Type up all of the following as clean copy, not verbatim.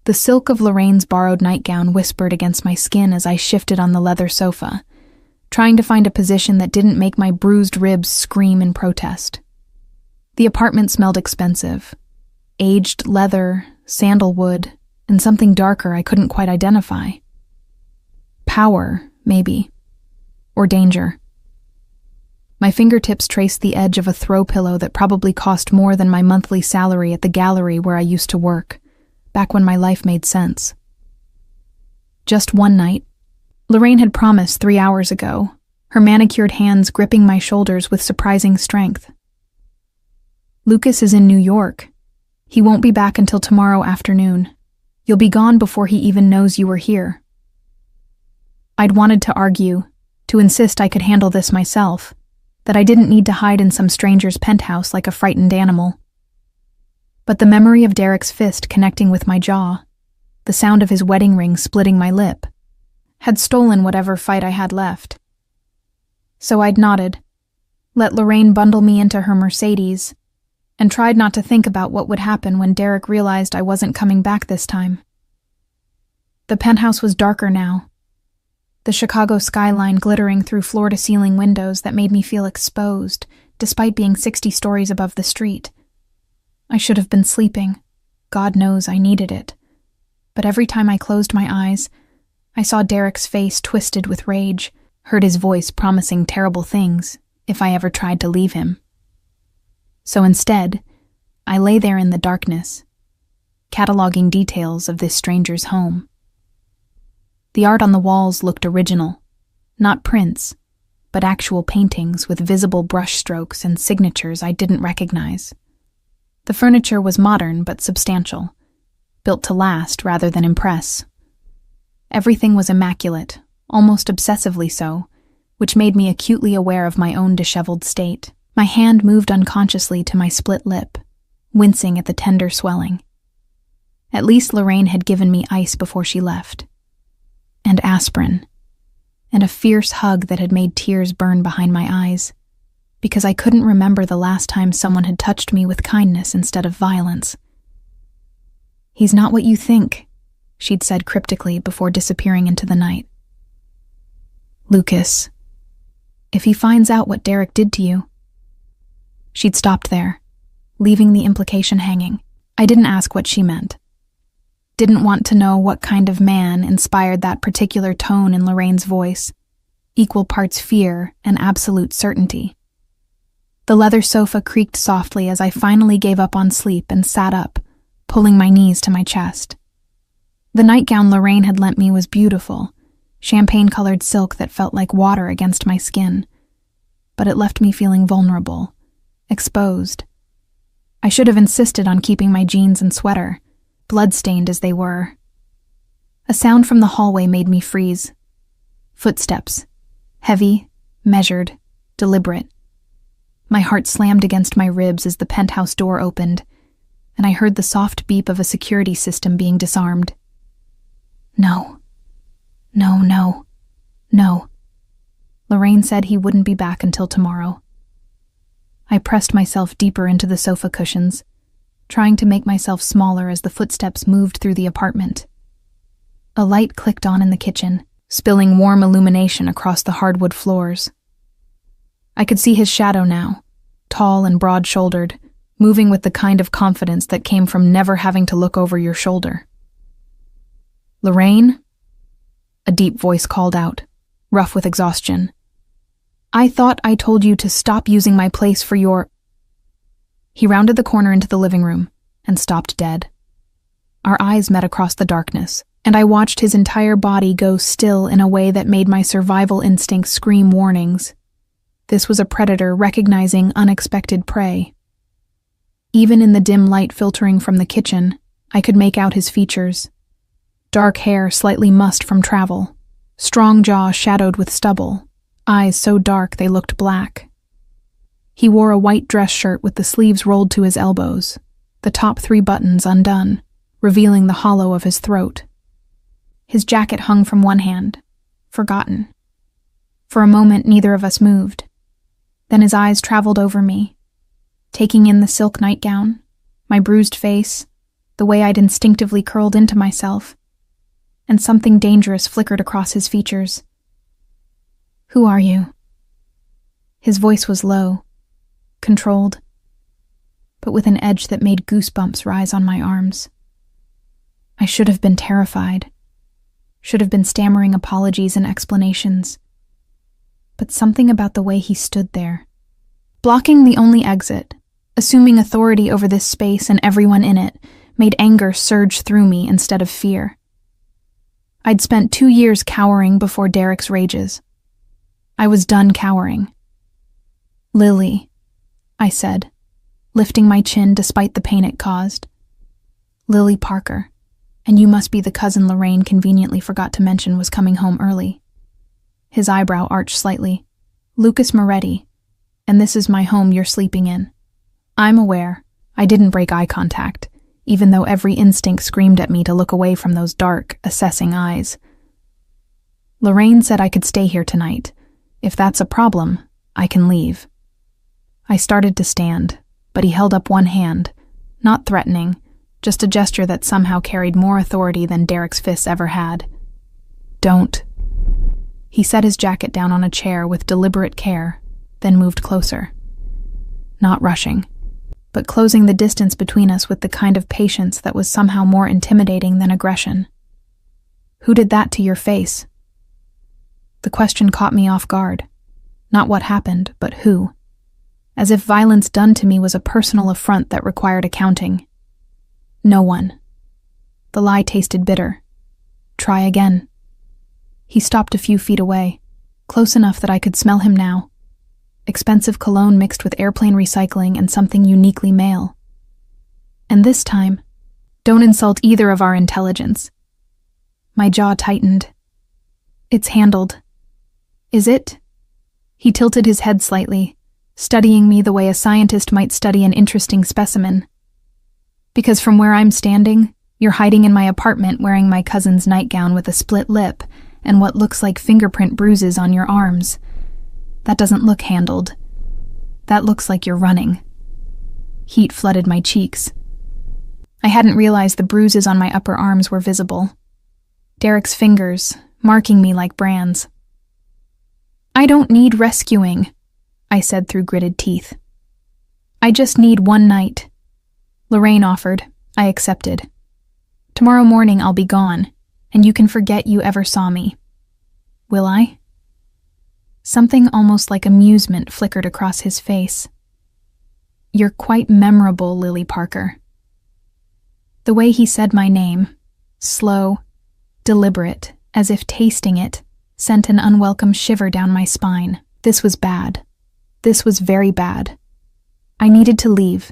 The silk of Lorraine's borrowed nightgown whispered against my skin as I shifted on the leather sofa, trying to find a position that didn't make my bruised ribs scream in protest. The apartment smelled expensive. Aged leather, sandalwood, and something darker I couldn't quite identify. Power, maybe. Or danger. My fingertips traced the edge of a throw pillow that probably cost more than my monthly salary at the gallery where I used to work, back when my life made sense. Just one night, Lorraine had promised 3 hours ago, her manicured hands gripping my shoulders with surprising strength. Lucas is in New York. He won't be back until tomorrow afternoon. You'll be gone before he even knows you were here. I'd wanted to argue, to insist I could handle this myself, that I didn't need to hide in some stranger's penthouse like a frightened animal. But the memory of Derek's fist connecting with my jaw, the sound of his wedding ring splitting my lip, had stolen whatever fight I had left. So I'd nodded, let Lorraine bundle me into her Mercedes, and tried not to think about what would happen when Derek realized I wasn't coming back this time. The penthouse was darker now, the Chicago skyline glittering through floor-to-ceiling windows that made me feel exposed, despite being 60 stories above the street. I should have been sleeping. God knows I needed it. But every time I closed my eyes, I saw Derek's face twisted with rage, heard his voice promising terrible things if I ever tried to leave him. So instead, I lay there in the darkness, cataloging details of this stranger's home. The art on the walls looked original, not prints, but actual paintings with visible brushstrokes and signatures I didn't recognize. The furniture was modern but substantial, built to last rather than impress. Everything was immaculate, almost obsessively so, which made me acutely aware of my own disheveled state. My hand moved unconsciously to my split lip, wincing at the tender swelling. At least Lorraine had given me ice before she left. And aspirin. And a fierce hug that had made tears burn behind my eyes, because I couldn't remember the last time someone had touched me with kindness instead of violence. "He's not what you think," she'd said cryptically before disappearing into the night. "Lucas, if he finds out what Derek did to you..." She'd stopped there, leaving the implication hanging. I didn't ask what she meant. Didn't want to know what kind of man inspired that particular tone in Lorraine's voice, equal parts fear and absolute certainty. The leather sofa creaked softly as I finally gave up on sleep and sat up, pulling my knees to my chest. The nightgown Lorraine had lent me was beautiful, champagne-colored silk that felt like water against my skin, but it left me feeling vulnerable, exposed. I should have insisted on keeping my jeans and sweater, blood-stained as they were. A sound from the hallway made me freeze. Footsteps. Heavy, measured, deliberate. My heart slammed against my ribs as the penthouse door opened, and I heard the soft beep of a security system being disarmed. No. No, no. No. Lorraine said he wouldn't be back until tomorrow. I pressed myself deeper into the sofa cushions, trying to make myself smaller as the footsteps moved through the apartment. A light clicked on in the kitchen, spilling warm illumination across the hardwood floors. I could see his shadow now, tall and broad-shouldered, moving with the kind of confidence that came from never having to look over your shoulder. "Lorraine?" A deep voice called out, rough with exhaustion. "I thought I told you to stop using my place for your..." He rounded the corner into the living room and stopped dead. Our eyes met across the darkness, and I watched his entire body go still in a way that made my survival instincts scream warnings. This was a predator recognizing unexpected prey. Even in the dim light filtering from the kitchen, I could make out his features. Dark hair slightly mussed from travel, strong jaw shadowed with stubble, eyes so dark they looked black. He wore a white dress shirt with the sleeves rolled to his elbows, the top 3 buttons undone, revealing the hollow of his throat. His jacket hung from one hand, forgotten. For a moment, neither of us moved. Then his eyes traveled over me, taking in the silk nightgown, my bruised face, the way I'd instinctively curled into myself, and something dangerous flickered across his features. "Who are you?" His voice was low, controlled, but with an edge that made goosebumps rise on my arms. I should have been terrified, should have been stammering apologies and explanations. But something about the way he stood there, blocking the only exit, assuming authority over this space and everyone in it, made anger surge through me instead of fear. I'd spent 2 years cowering before Derek's rages. I was done cowering. "Lily," I said, lifting my chin despite the pain it caused. "Lily Parker, and you must be the cousin Lorraine conveniently forgot to mention was coming home early." His eyebrow arched slightly. "Lucas Moretti, and this is my home you're sleeping in." I'm aware I didn't break eye contact, even though every instinct screamed at me to look away from those dark, assessing eyes. "Lorraine said I could stay here tonight. If that's a problem, I can leave." I started to stand, but he held up one hand, not threatening, just a gesture that somehow carried more authority than Derek's fists ever had. "Don't." He set his jacket down on a chair with deliberate care, then moved closer. Not rushing, but closing the distance between us with the kind of patience that was somehow more intimidating than aggression. "Who did that to your face?" The question caught me off guard. Not what happened, but who. As if violence done to me was a personal affront that required accounting. "No one." The lie tasted bitter. "Try again." He stopped a few feet away, close enough that I could smell him now. Expensive cologne mixed with airplane recycling and something uniquely male. "And this time, don't insult either of our intelligence." My jaw tightened. "It's handled." "Is it?" He tilted his head slightly, studying me the way a scientist might study an interesting specimen. "Because from where I'm standing, you're hiding in my apartment wearing my cousin's nightgown with a split lip and what looks like fingerprint bruises on your arms. That doesn't look handled. That looks like you're running." Heat flooded my cheeks. I hadn't realized the bruises on my upper arms were visible. Derek's fingers, marking me like brands. "I don't need rescuing," I said through gritted teeth. "I just need one night." Lorraine offered. I accepted. "Tomorrow morning I'll be gone, and you can forget you ever saw me." "Will I?" Something almost like amusement flickered across his face. "You're quite memorable, Lily Parker." The way he said my name, slow, deliberate, as if tasting it, sent an unwelcome shiver down my spine. This was bad. This was very bad. I needed to leave,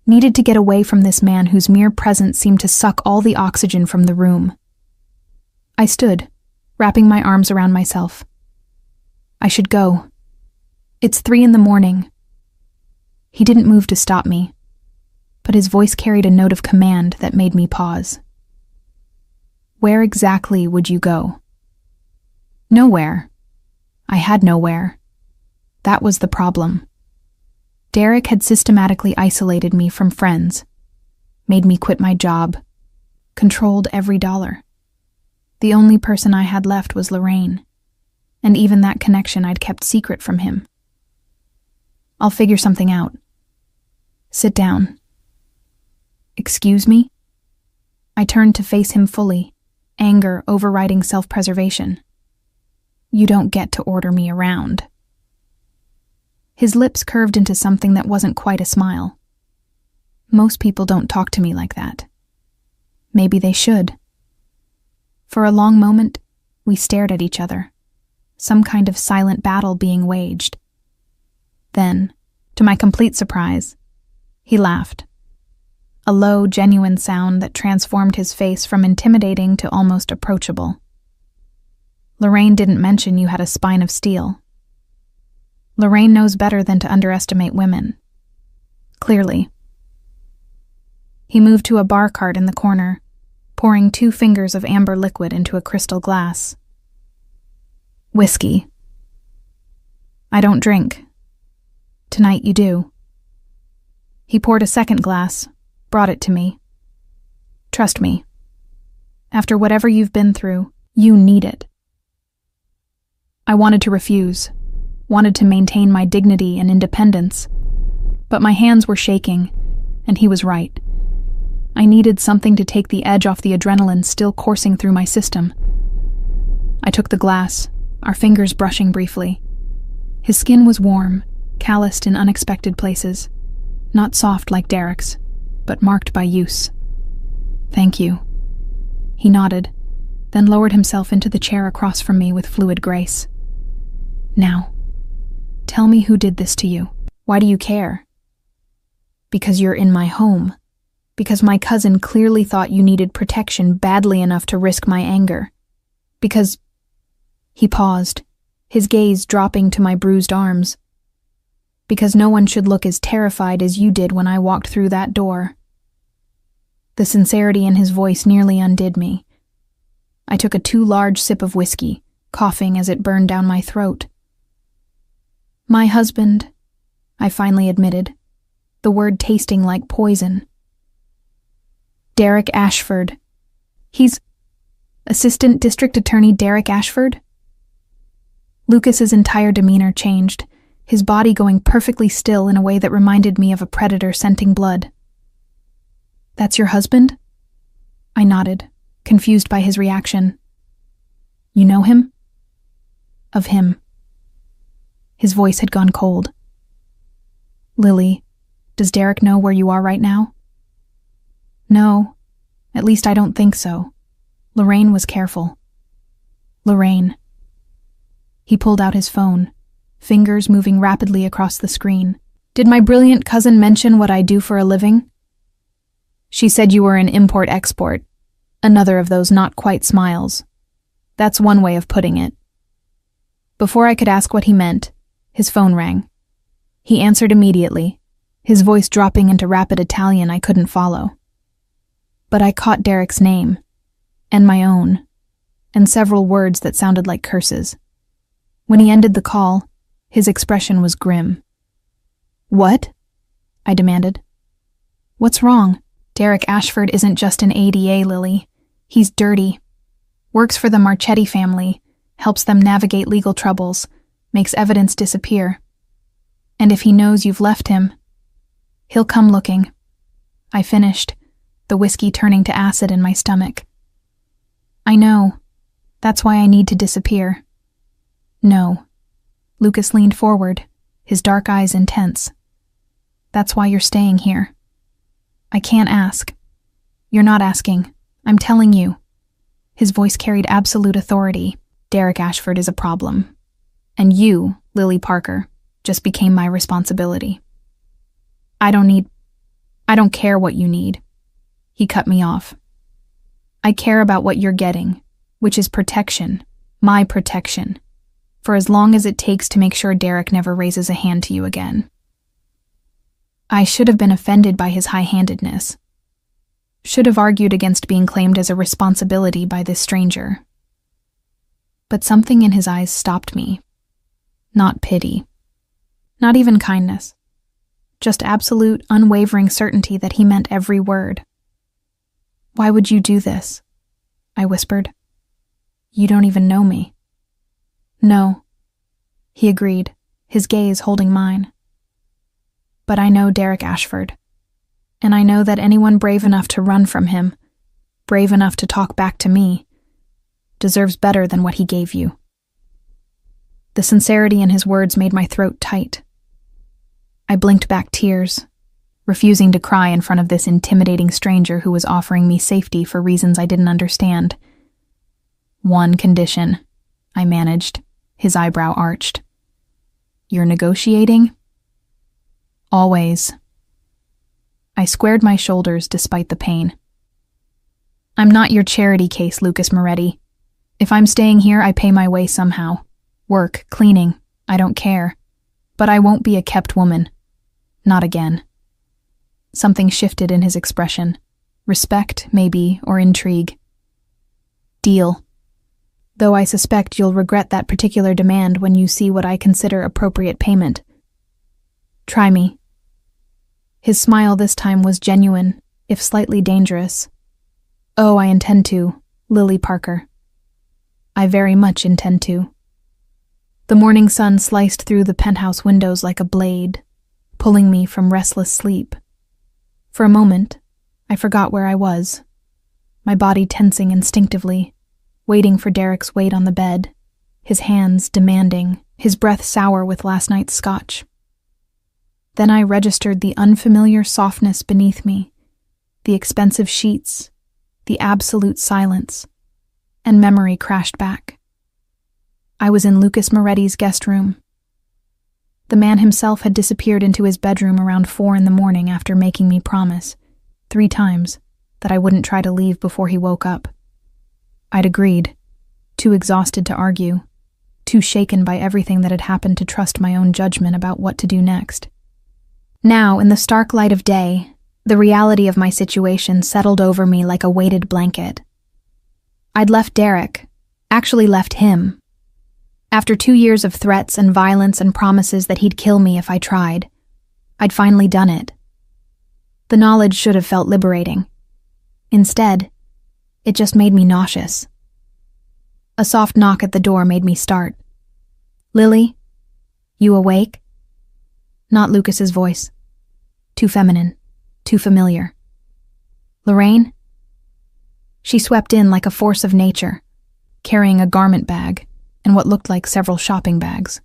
needed to get away from this man whose mere presence seemed to suck all the oxygen from the room. I stood, wrapping my arms around myself. I should go. It's 3 a.m. He didn't move to stop me, but his voice carried a note of command that made me pause. "Where exactly would you go?" Nowhere. I had nowhere. That was the problem. Derek had systematically isolated me from friends, made me quit my job, controlled every dollar. The only person I had left was Lorraine, and even that connection I'd kept secret from him. "I'll figure something out." "Sit down." "Excuse me?" I turned to face him fully, anger overriding self-preservation. "You don't get to order me around." His lips curved into something that wasn't quite a smile. Most people don't talk to me like that. Maybe they should. For a long moment, we stared at each other, some kind of silent battle being waged. Then, to my complete surprise, he laughed. A low, genuine sound that transformed his face from intimidating to almost approachable. "Lorraine didn't mention you had a spine of steel." Lorraine knows better than to underestimate women. Clearly. He moved to a bar cart in the corner, pouring 2 fingers of amber liquid into a crystal glass. "Whiskey." "I don't drink." "Tonight you do." He poured a second glass, brought it to me. Trust me. After whatever you've been through, you need it. I wanted to refuse, wanted to maintain my dignity and independence, but my hands were shaking, and he was right. I needed something to take the edge off the adrenaline still coursing through my system. I took the glass, our fingers brushing briefly. His skin was warm, calloused in unexpected places, not soft like Derek's, but marked by use. Thank you. He nodded, then lowered himself into the chair across from me with fluid grace. Now, tell me who did this to you. Why do you care? Because you're in my home. Because my cousin clearly thought you needed protection badly enough to risk my anger. Because... He paused, his gaze dropping to my bruised arms. Because no one should look as terrified as you did when I walked through that door. The sincerity in his voice nearly undid me. I took a too large sip of whiskey, coughing as it burned down my throat. My husband, I finally admitted, the word tasting like poison. Derek Ashford. He's Assistant District Attorney Derek Ashford? Lucas's entire demeanor changed, his body going perfectly still in a way that reminded me of a predator scenting blood. That's your husband? I nodded, confused by his reaction. You know him? Of him. His voice had gone cold. Lily, does Derek know where you are right now? No, at least I don't think so. Lorraine was careful. Lorraine. He pulled out his phone, fingers moving rapidly across the screen. Did my brilliant cousin mention what I do for a living? She said you were an import-export, another of those not-quite smiles. That's one way of putting it. Before I could ask what he meant, his phone rang. He answered immediately, his voice dropping into rapid Italian I couldn't follow. But I caught Derek's name, and my own, and several words that sounded like curses. When he ended the call, his expression was grim. What? I demanded. What's wrong? Derek Ashford isn't just an ADA, Lily. He's dirty. Works for the Marchetti family, helps them navigate legal troubles, makes evidence disappear. And if he knows you've left him, he'll come looking. I finished, the whiskey turning to acid in my stomach. I know. That's why I need to disappear. No. Lucas leaned forward, his dark eyes intense. That's why you're staying here. I can't ask. You're not asking. I'm telling you. His voice carried absolute authority. Derek Ashford is a problem. And you, Lily Parker, just became my responsibility. I don't care what you need. He cut me off. I care about what you're getting, which is protection, my protection, for as long as it takes to make sure Derek never raises a hand to you again. I should have been offended by his high-handedness. Should have argued against being claimed as a responsibility by this stranger. But something in his eyes stopped me. Not pity. Not even kindness. Just absolute, unwavering certainty that he meant every word. Why would you do this? I whispered. You don't even know me. No, he agreed, his gaze holding mine. But I know Derek Ashford, and I know that anyone brave enough to run from him, brave enough to talk back to me, deserves better than what he gave you. The sincerity in his words made my throat tight. I blinked back tears, refusing to cry in front of this intimidating stranger who was offering me safety for reasons I didn't understand. One condition, I managed, his eyebrow arched. You're negotiating? Always. I squared my shoulders despite the pain. I'm not your charity case, Lucas Moretti. If I'm staying here, I pay my way somehow. Work, cleaning, I don't care. But I won't be a kept woman. Not again. Something shifted in his expression. Respect, maybe, or intrigue. Deal. Though I suspect you'll regret that particular demand when you see what I consider appropriate payment. Try me. His smile this time was genuine, if slightly dangerous. Oh, I intend to, Lily Parker. I very much intend to. The morning sun sliced through the penthouse windows like a blade, pulling me from restless sleep. For a moment, I forgot where I was, my body tensing instinctively, waiting for Derek's weight on the bed, his hands demanding, his breath sour with last night's scotch. Then I registered the unfamiliar softness beneath me, the expensive sheets, the absolute silence, and memory crashed back. I was in Lucas Moretti's guest room. The man himself had disappeared into his bedroom around 4 a.m. after making me promise, 3 times, that I wouldn't try to leave before he woke up. I'd agreed, too exhausted to argue, too shaken by everything that had happened to trust my own judgment about what to do next. Now, in the stark light of day, the reality of my situation settled over me like a weighted blanket. I'd left Derek, actually left him. After 2 years of threats and violence and promises that he'd kill me if I tried, I'd finally done it. The knowledge should have felt liberating. Instead, it just made me nauseous. A soft knock at the door made me start. "Lily? You awake?" Not Lucas's voice. Too feminine, too familiar. "Lorraine?" She swept in like a force of nature, carrying a garment bag and what looked like several shopping bags.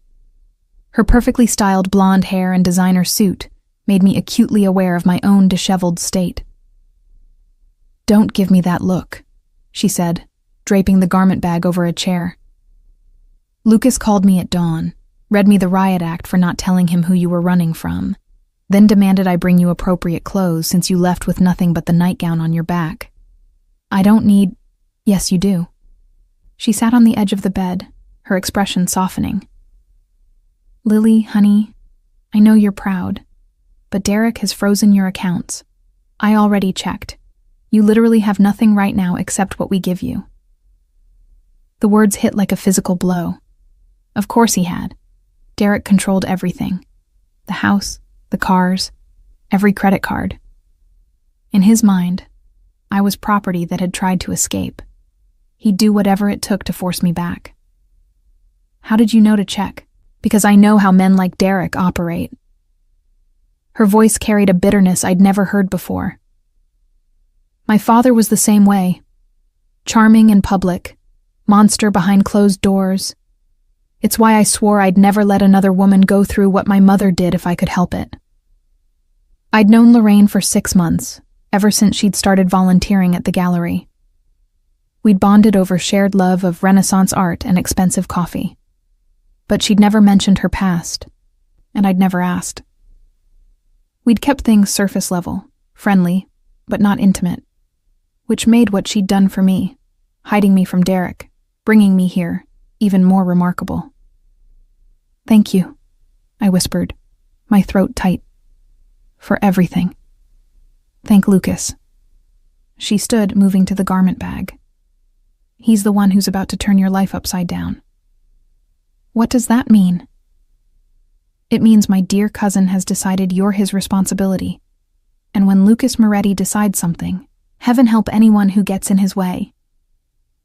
Her perfectly styled blonde hair and designer suit made me acutely aware of my own disheveled state. "Don't give me that look," she said, draping the garment bag over a chair. "Lucas called me at dawn, read me the riot act for not telling him who you were running from, then demanded I bring you appropriate clothes since you left with nothing but the nightgown on your back. I don't need—" "Yes, you do." She sat on the edge of the bed, her expression softening. "Lily, honey, I know you're proud, but Derek has frozen your accounts. I already checked. You literally have nothing right now except what we give you." The words hit like a physical blow. Of course he had. Derek controlled everything. The house, the cars, every credit card. In his mind, I was property that had tried to escape. He'd do whatever it took to force me back. "How did you know to check?" "Because I know how men like Derek operate." Her voice carried a bitterness I'd never heard before. "My father was the same way. Charming in public, monster behind closed doors. It's why I swore I'd never let another woman go through what my mother did if I could help it." I'd known Lorraine for 6 months, ever since she'd started volunteering at the gallery. We'd bonded over shared love of Renaissance art and expensive coffee. But she'd never mentioned her past, and I'd never asked. We'd kept things surface level, friendly, but not intimate, which made what she'd done for me, hiding me from Derek, bringing me here, even more remarkable. "Thank you," I whispered, my throat tight. "For everything. Thank Lucas." She stood, moving to the garment bag. "He's the one who's about to turn your life upside down." "What does that mean?" "It means my dear cousin has decided you're his responsibility. And when Lucas Moretti decides something, heaven help anyone who gets in his way."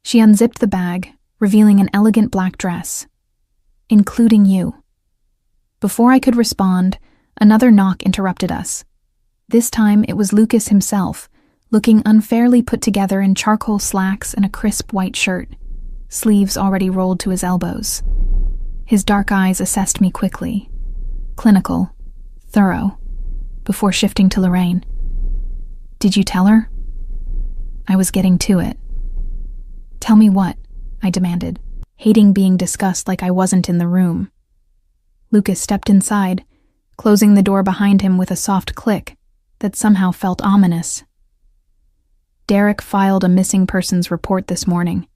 She unzipped the bag, revealing an elegant black dress. "Including you." Before I could respond, another knock interrupted us. This time it was Lucas himself, looking unfairly put together in charcoal slacks and a crisp white shirt, sleeves already rolled to his elbows. His dark eyes assessed me quickly, clinical, thorough, before shifting to Lorraine. "Did you tell her?" I was getting to it. "Tell me what?" I demanded, hating being discussed like I wasn't in the room. Lucas stepped inside, closing the door behind him with a soft click that somehow felt ominous. "Derek filed a missing persons report this morning.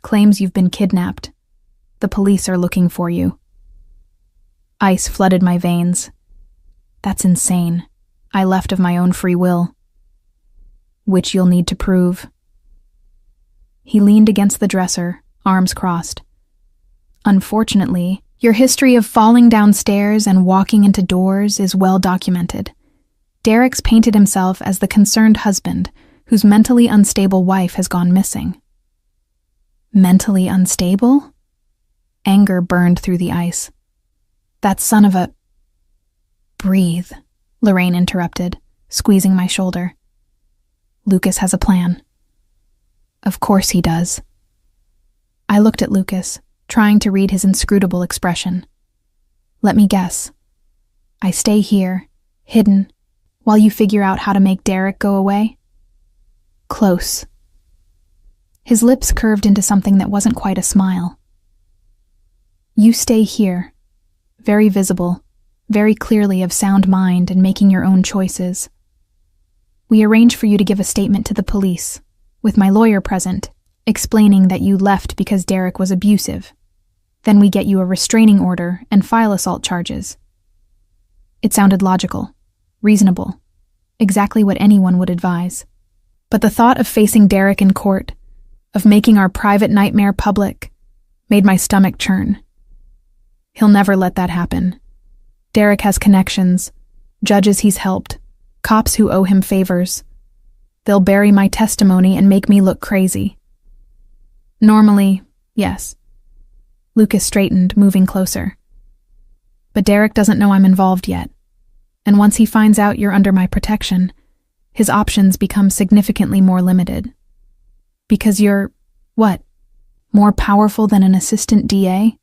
Claims you've been kidnapped. The police are looking for you." Ice flooded my veins. "That's insane. I left of my own free will." "Which you'll need to prove." He leaned against the dresser, arms crossed. "Unfortunately, your history of falling downstairs and walking into doors is well documented. Derek's painted himself as the concerned husband whose mentally unstable wife has gone missing. Mentally unstable? Anger burned through the ice. That son of a... Breathe, Lorraine interrupted, squeezing my shoulder. Lucas has a plan. Of course he does. I looked at Lucas, trying to read his inscrutable expression. Let me guess. I stay here, hidden, while you figure out how to make Derek go away? Close. His lips curved into something that wasn't quite a smile. You stay here, very visible, very clearly of sound mind and making your own choices. We arrange for you to give a statement to the police, with my lawyer present, explaining that you left because Derek was abusive. Then we get you a restraining order and file assault charges. It sounded logical, reasonable, exactly what anyone would advise. But the thought of facing Derek in court, of making our private nightmare public, made my stomach churn. He'll never let that happen. Derek has connections, judges he's helped, cops who owe him favors. They'll bury my testimony and make me look crazy. Normally, yes. Lucas straightened, moving closer. But Derek doesn't know I'm involved yet, and once he finds out you're under my protection, his options become significantly more limited. Because you're, what, more powerful than an assistant DA?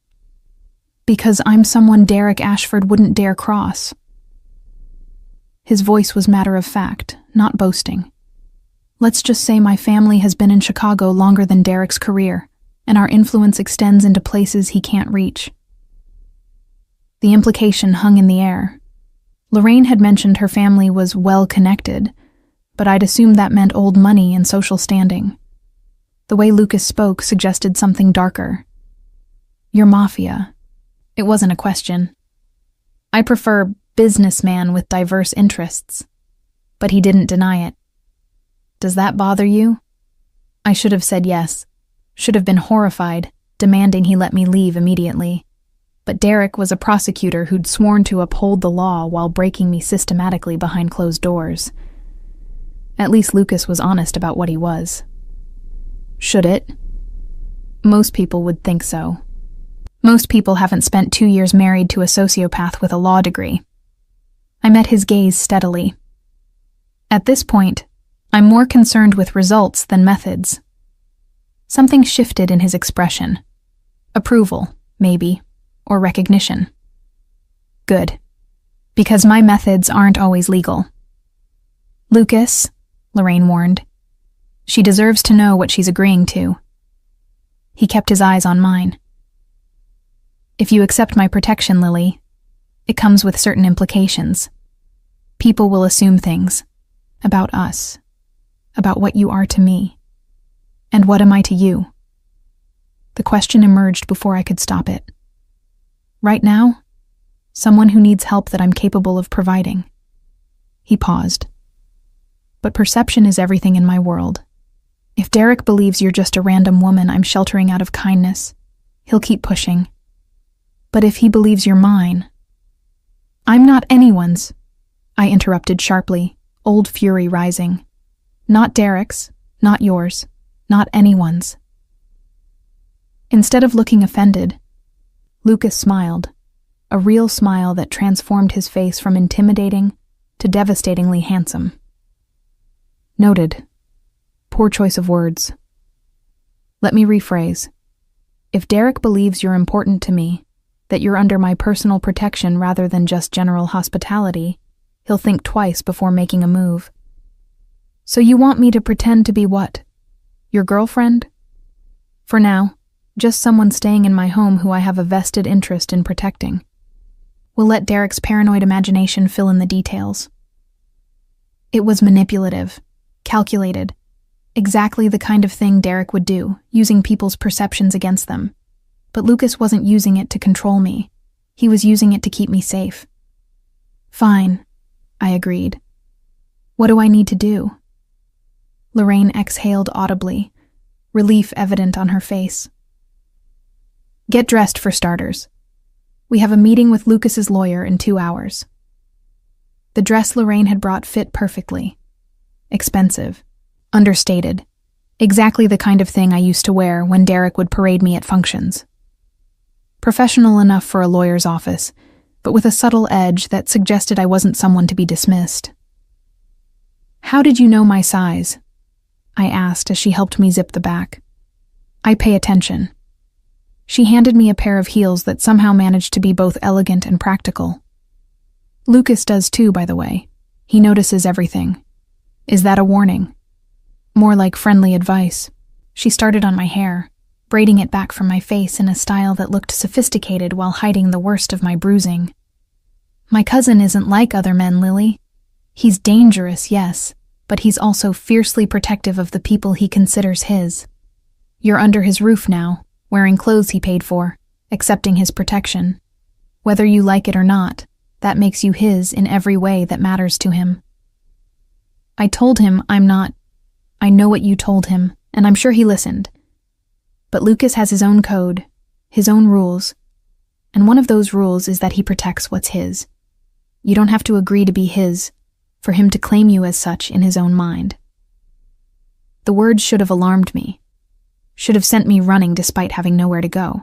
Because I'm someone Derek Ashford wouldn't dare cross. His voice was matter of fact, not boasting. Let's just say my family has been in Chicago longer than Derek's career, and our influence extends into places he can't reach. The implication hung in the air. Lorraine had mentioned her family was well-connected, but I'd assumed that meant old money and social standing. The way Lucas spoke suggested something darker. You're Mafia. It wasn't a question. I prefer businessman with diverse interests. But he didn't deny it. Does that bother you? I should have said yes. Should have been horrified, demanding he let me leave immediately. But Derek was a prosecutor who'd sworn to uphold the law while breaking me systematically behind closed doors. At least Lucas was honest about what he was. Should it? Most people would think so. Most people haven't spent 2 years married to a sociopath with a law degree. I met his gaze steadily. At this point, I'm more concerned with results than methods. Something shifted in his expression. Approval, maybe, or recognition. Good. Because my methods aren't always legal. Lucas, Lorraine warned. She deserves to know what she's agreeing to. He kept his eyes on mine. If you accept my protection, Lily, it comes with certain implications. People will assume things. About us. About what you are to me. And what am I to you? The question emerged before I could stop it. Right now, someone who needs help that I'm capable of providing. He paused. But perception is everything in my world. If Derek believes you're just a random woman I'm sheltering out of kindness, he'll keep pushing. But if he believes you're mine... I'm not anyone's, I interrupted sharply, old fury rising. Not Derek's, not yours, not anyone's. Instead of looking offended, Lucas smiled, a real smile that transformed his face from intimidating to devastatingly handsome. Noted. Poor choice of words. Let me rephrase. If Derek believes you're important to me, that you're under my personal protection rather than just general hospitality, he'll think twice before making a move. So you want me to pretend to be what? Your girlfriend? For now, just someone staying in my home who I have a vested interest in protecting. We'll let Derek's paranoid imagination fill in the details. It was manipulative, calculated, exactly the kind of thing Derek would do, using people's perceptions against them. But Lucas wasn't using it to control me. He was using it to keep me safe. Fine, I agreed. What do I need to do? Lorraine exhaled audibly, relief evident on her face. Get dressed for starters. We have a meeting with Lucas's lawyer in 2 hours. The dress Lorraine had brought fit perfectly. Expensive, Understated. Exactly the kind of thing I used to wear when Derek would parade me at functions. Professional enough for a lawyer's office, but with a subtle edge that suggested I wasn't someone to be dismissed. "How did you know my size?" I asked as she helped me zip the back. "I pay attention." She handed me a pair of heels that somehow managed to be both elegant and practical. Lucas does too, by the way. He notices everything. Is that a warning? More like friendly advice. She started on my hair, braiding it back from my face in a style that looked sophisticated while hiding the worst of my bruising. "My cousin isn't like other men, Lily. He's dangerous, yes, but he's also fiercely protective of the people he considers his. You're under his roof now, wearing clothes he paid for, accepting his protection. Whether you like it or not, that makes you his in every way that matters to him." I told him I'm not. I know what you told him, and I'm sure he listened. But Lucas has his own code, his own rules, and one of those rules is that he protects what's his. You don't have to agree to be his, for him to claim you as such in his own mind. The words should have alarmed me, should have sent me running despite having nowhere to go.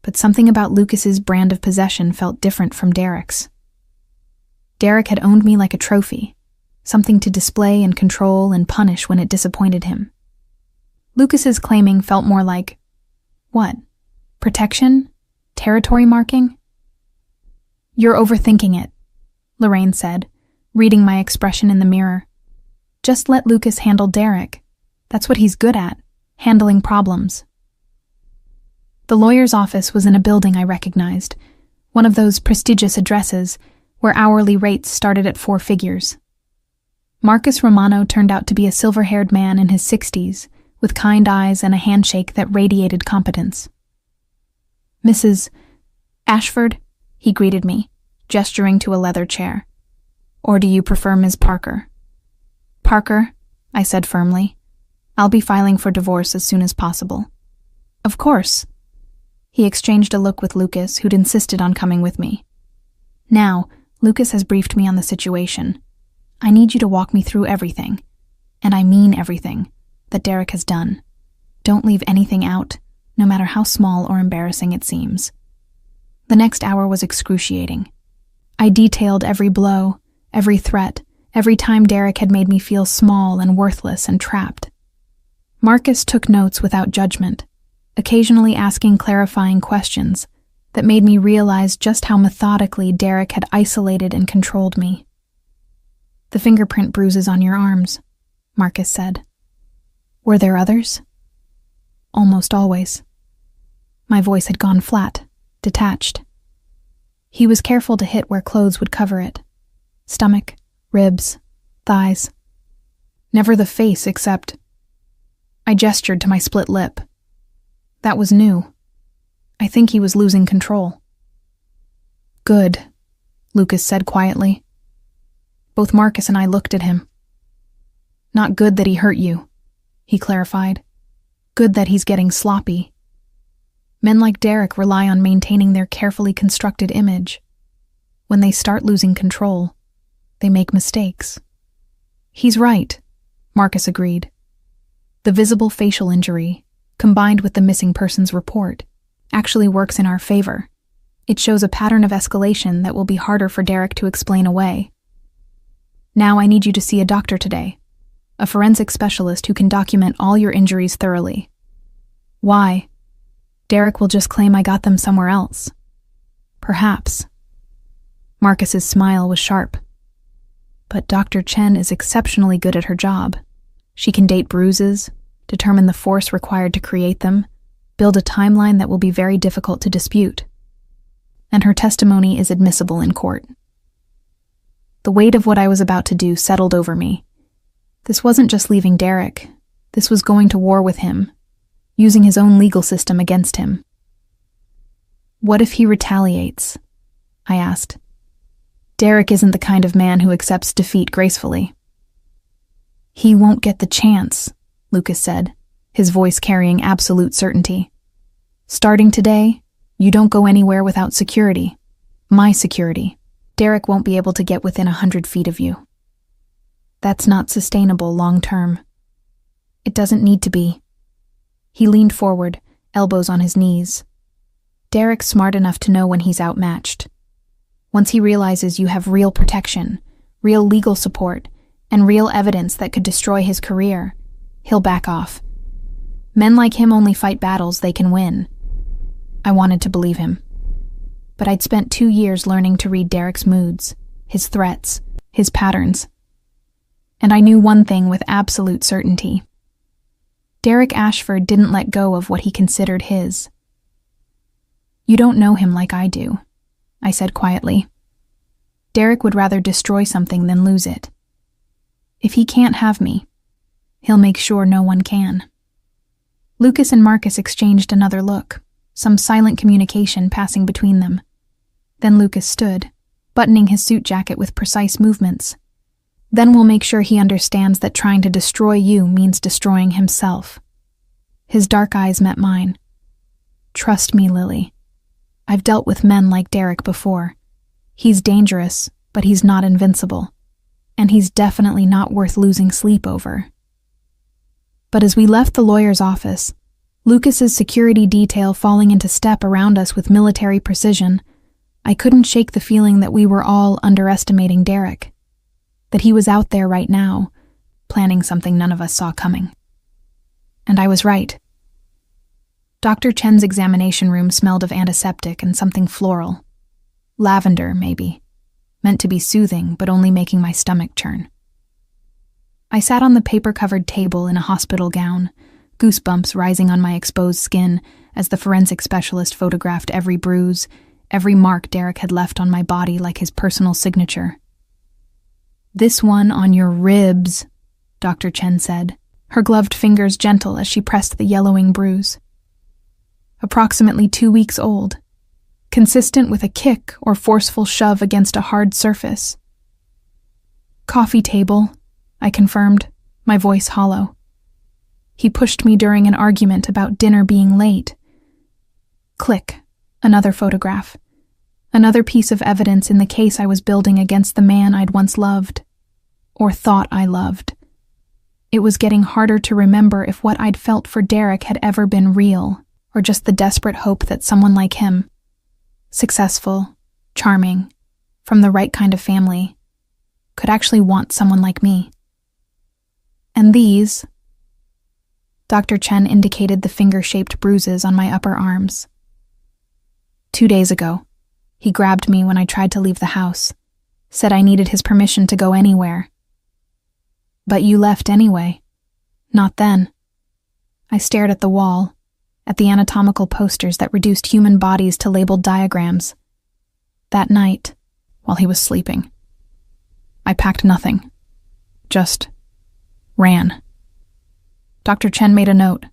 But something about Lucas's brand of possession felt different from Derek's. Derek had owned me like a trophy, something to display and control and punish when it disappointed him. Lucas's claiming felt more like, what? Protection? Territory marking? "You're overthinking it," Lorraine said, reading my expression in the mirror. "Just let Lucas handle Derek. That's what he's good at, handling problems." The lawyer's office was in a building I recognized, one of those prestigious addresses where hourly rates started at 4 figures. Marcus Romano turned out to be a silver-haired man in his 60s, with kind eyes and a handshake that radiated competence. "Mrs. Ashford," he greeted me, gesturing to a leather chair. "Or do you prefer Ms. Parker?" "Parker," I said firmly. "I'll be filing for divorce as soon as possible." "Of course." He exchanged a look with Lucas, who'd insisted on coming with me. "Now, Lucas has briefed me on the situation. I need you to walk me through everything, and I mean everything, that Derek has done. Don't leave anything out, no matter how small or embarrassing it seems." The next hour was excruciating. I detailed every blow, every threat, every time Derek had made me feel small and worthless and trapped. Marcus took notes without judgment, occasionally asking clarifying questions that made me realize just how methodically Derek had isolated and controlled me. "The fingerprint bruises on your arms," Marcus said. "Were there others?" "Almost always." My voice had gone flat, detached. He was careful to hit where clothes would cover it. Stomach, ribs, thighs. Never the face except... I gestured to my split lip. That was new. I think he was losing control. "Good," Lucas said quietly. Both Marcus and I looked at him. "Not good that he hurt you," he clarified. "Good that he's getting sloppy. Men like Derek rely on maintaining their carefully constructed image. When they start losing control, they make mistakes." "He's right," Marcus agreed. The visible facial injury, combined with the missing persons report, actually works in our favor. It shows a pattern of escalation that will be harder for Derek to explain away. "Now I need you to see a doctor today, a forensic specialist who can document all your injuries thoroughly." "Why?" "Derek will just claim I got them somewhere else." "Perhaps." Marcus's smile was sharp. "But Dr. Chen is exceptionally good at her job. She can date bruises, determine the force required to create them, build a timeline that will be very difficult to dispute. And her testimony is admissible in court." The weight of what I was about to do settled over me. This wasn't just leaving Derek. This was going to war with him, using his own legal system against him. "What if he retaliates?" I asked. "Derek isn't the kind of man who accepts defeat gracefully." "He won't get the chance," Lucas said, his voice carrying absolute certainty. "Starting today, you don't go anywhere without security. My security. Derek won't be able to get within 100 feet of you. That's not sustainable long term." It doesn't need to be. He leaned forward, elbows on his knees. Derek's smart enough to know when he's outmatched. Once he realizes you have real protection, real legal support, and real evidence that could destroy his career, he'll back off. Men like him only fight battles they can win. I wanted to believe him. But I'd spent 2 years learning to read Derek's moods, his threats, his patterns. And I knew one thing with absolute certainty. Derek Ashford didn't let go of what he considered his. You don't know him like I do, I said quietly. Derek would rather destroy something than lose it. If he can't have me, he'll make sure no one can. Lucas and Marcus exchanged another look, some silent communication passing between them. Then Lucas stood, buttoning his suit jacket with precise movements. Then we'll make sure he understands that trying to destroy you means destroying himself. His dark eyes met mine. Trust me, Lily. I've dealt with men like Derek before. He's dangerous, but he's not invincible. And he's definitely not worth losing sleep over. But as we left the lawyer's office, Lucas's security detail falling into step around us with military precision, I couldn't shake the feeling that we were all underestimating Derek. That he was out there right now, planning something none of us saw coming. And I was right. Dr. Chen's examination room smelled of antiseptic and something floral. Lavender, maybe. Meant to be soothing, but only making my stomach churn. I sat on the paper-covered table in a hospital gown, goosebumps rising on my exposed skin as the forensic specialist photographed every bruise, every mark Derek had left on my body like his personal signature. "This one on your ribs," Dr. Chen said, her gloved fingers gentle as she pressed the yellowing bruise. Approximately 2 weeks old, consistent with a kick or forceful shove against a hard surface. "Coffee table," I confirmed, my voice hollow. He pushed me during an argument about dinner being late. Click, another photograph. Another piece of evidence in the case I was building against the man I'd once loved. Or thought I loved. It was getting harder to remember if what I'd felt for Derek had ever been real, or just the desperate hope that someone like him, successful, charming, from the right kind of family, could actually want someone like me. And these, Dr. Chen indicated the finger-shaped bruises on my upper arms. 2 days ago, he grabbed me when I tried to leave the house, said I needed his permission to go anywhere. But you left anyway. Not then. I stared at the wall, at the anatomical posters that reduced human bodies to labeled diagrams. That night, while he was sleeping. I packed nothing. Just ran. Dr. Chen made a note,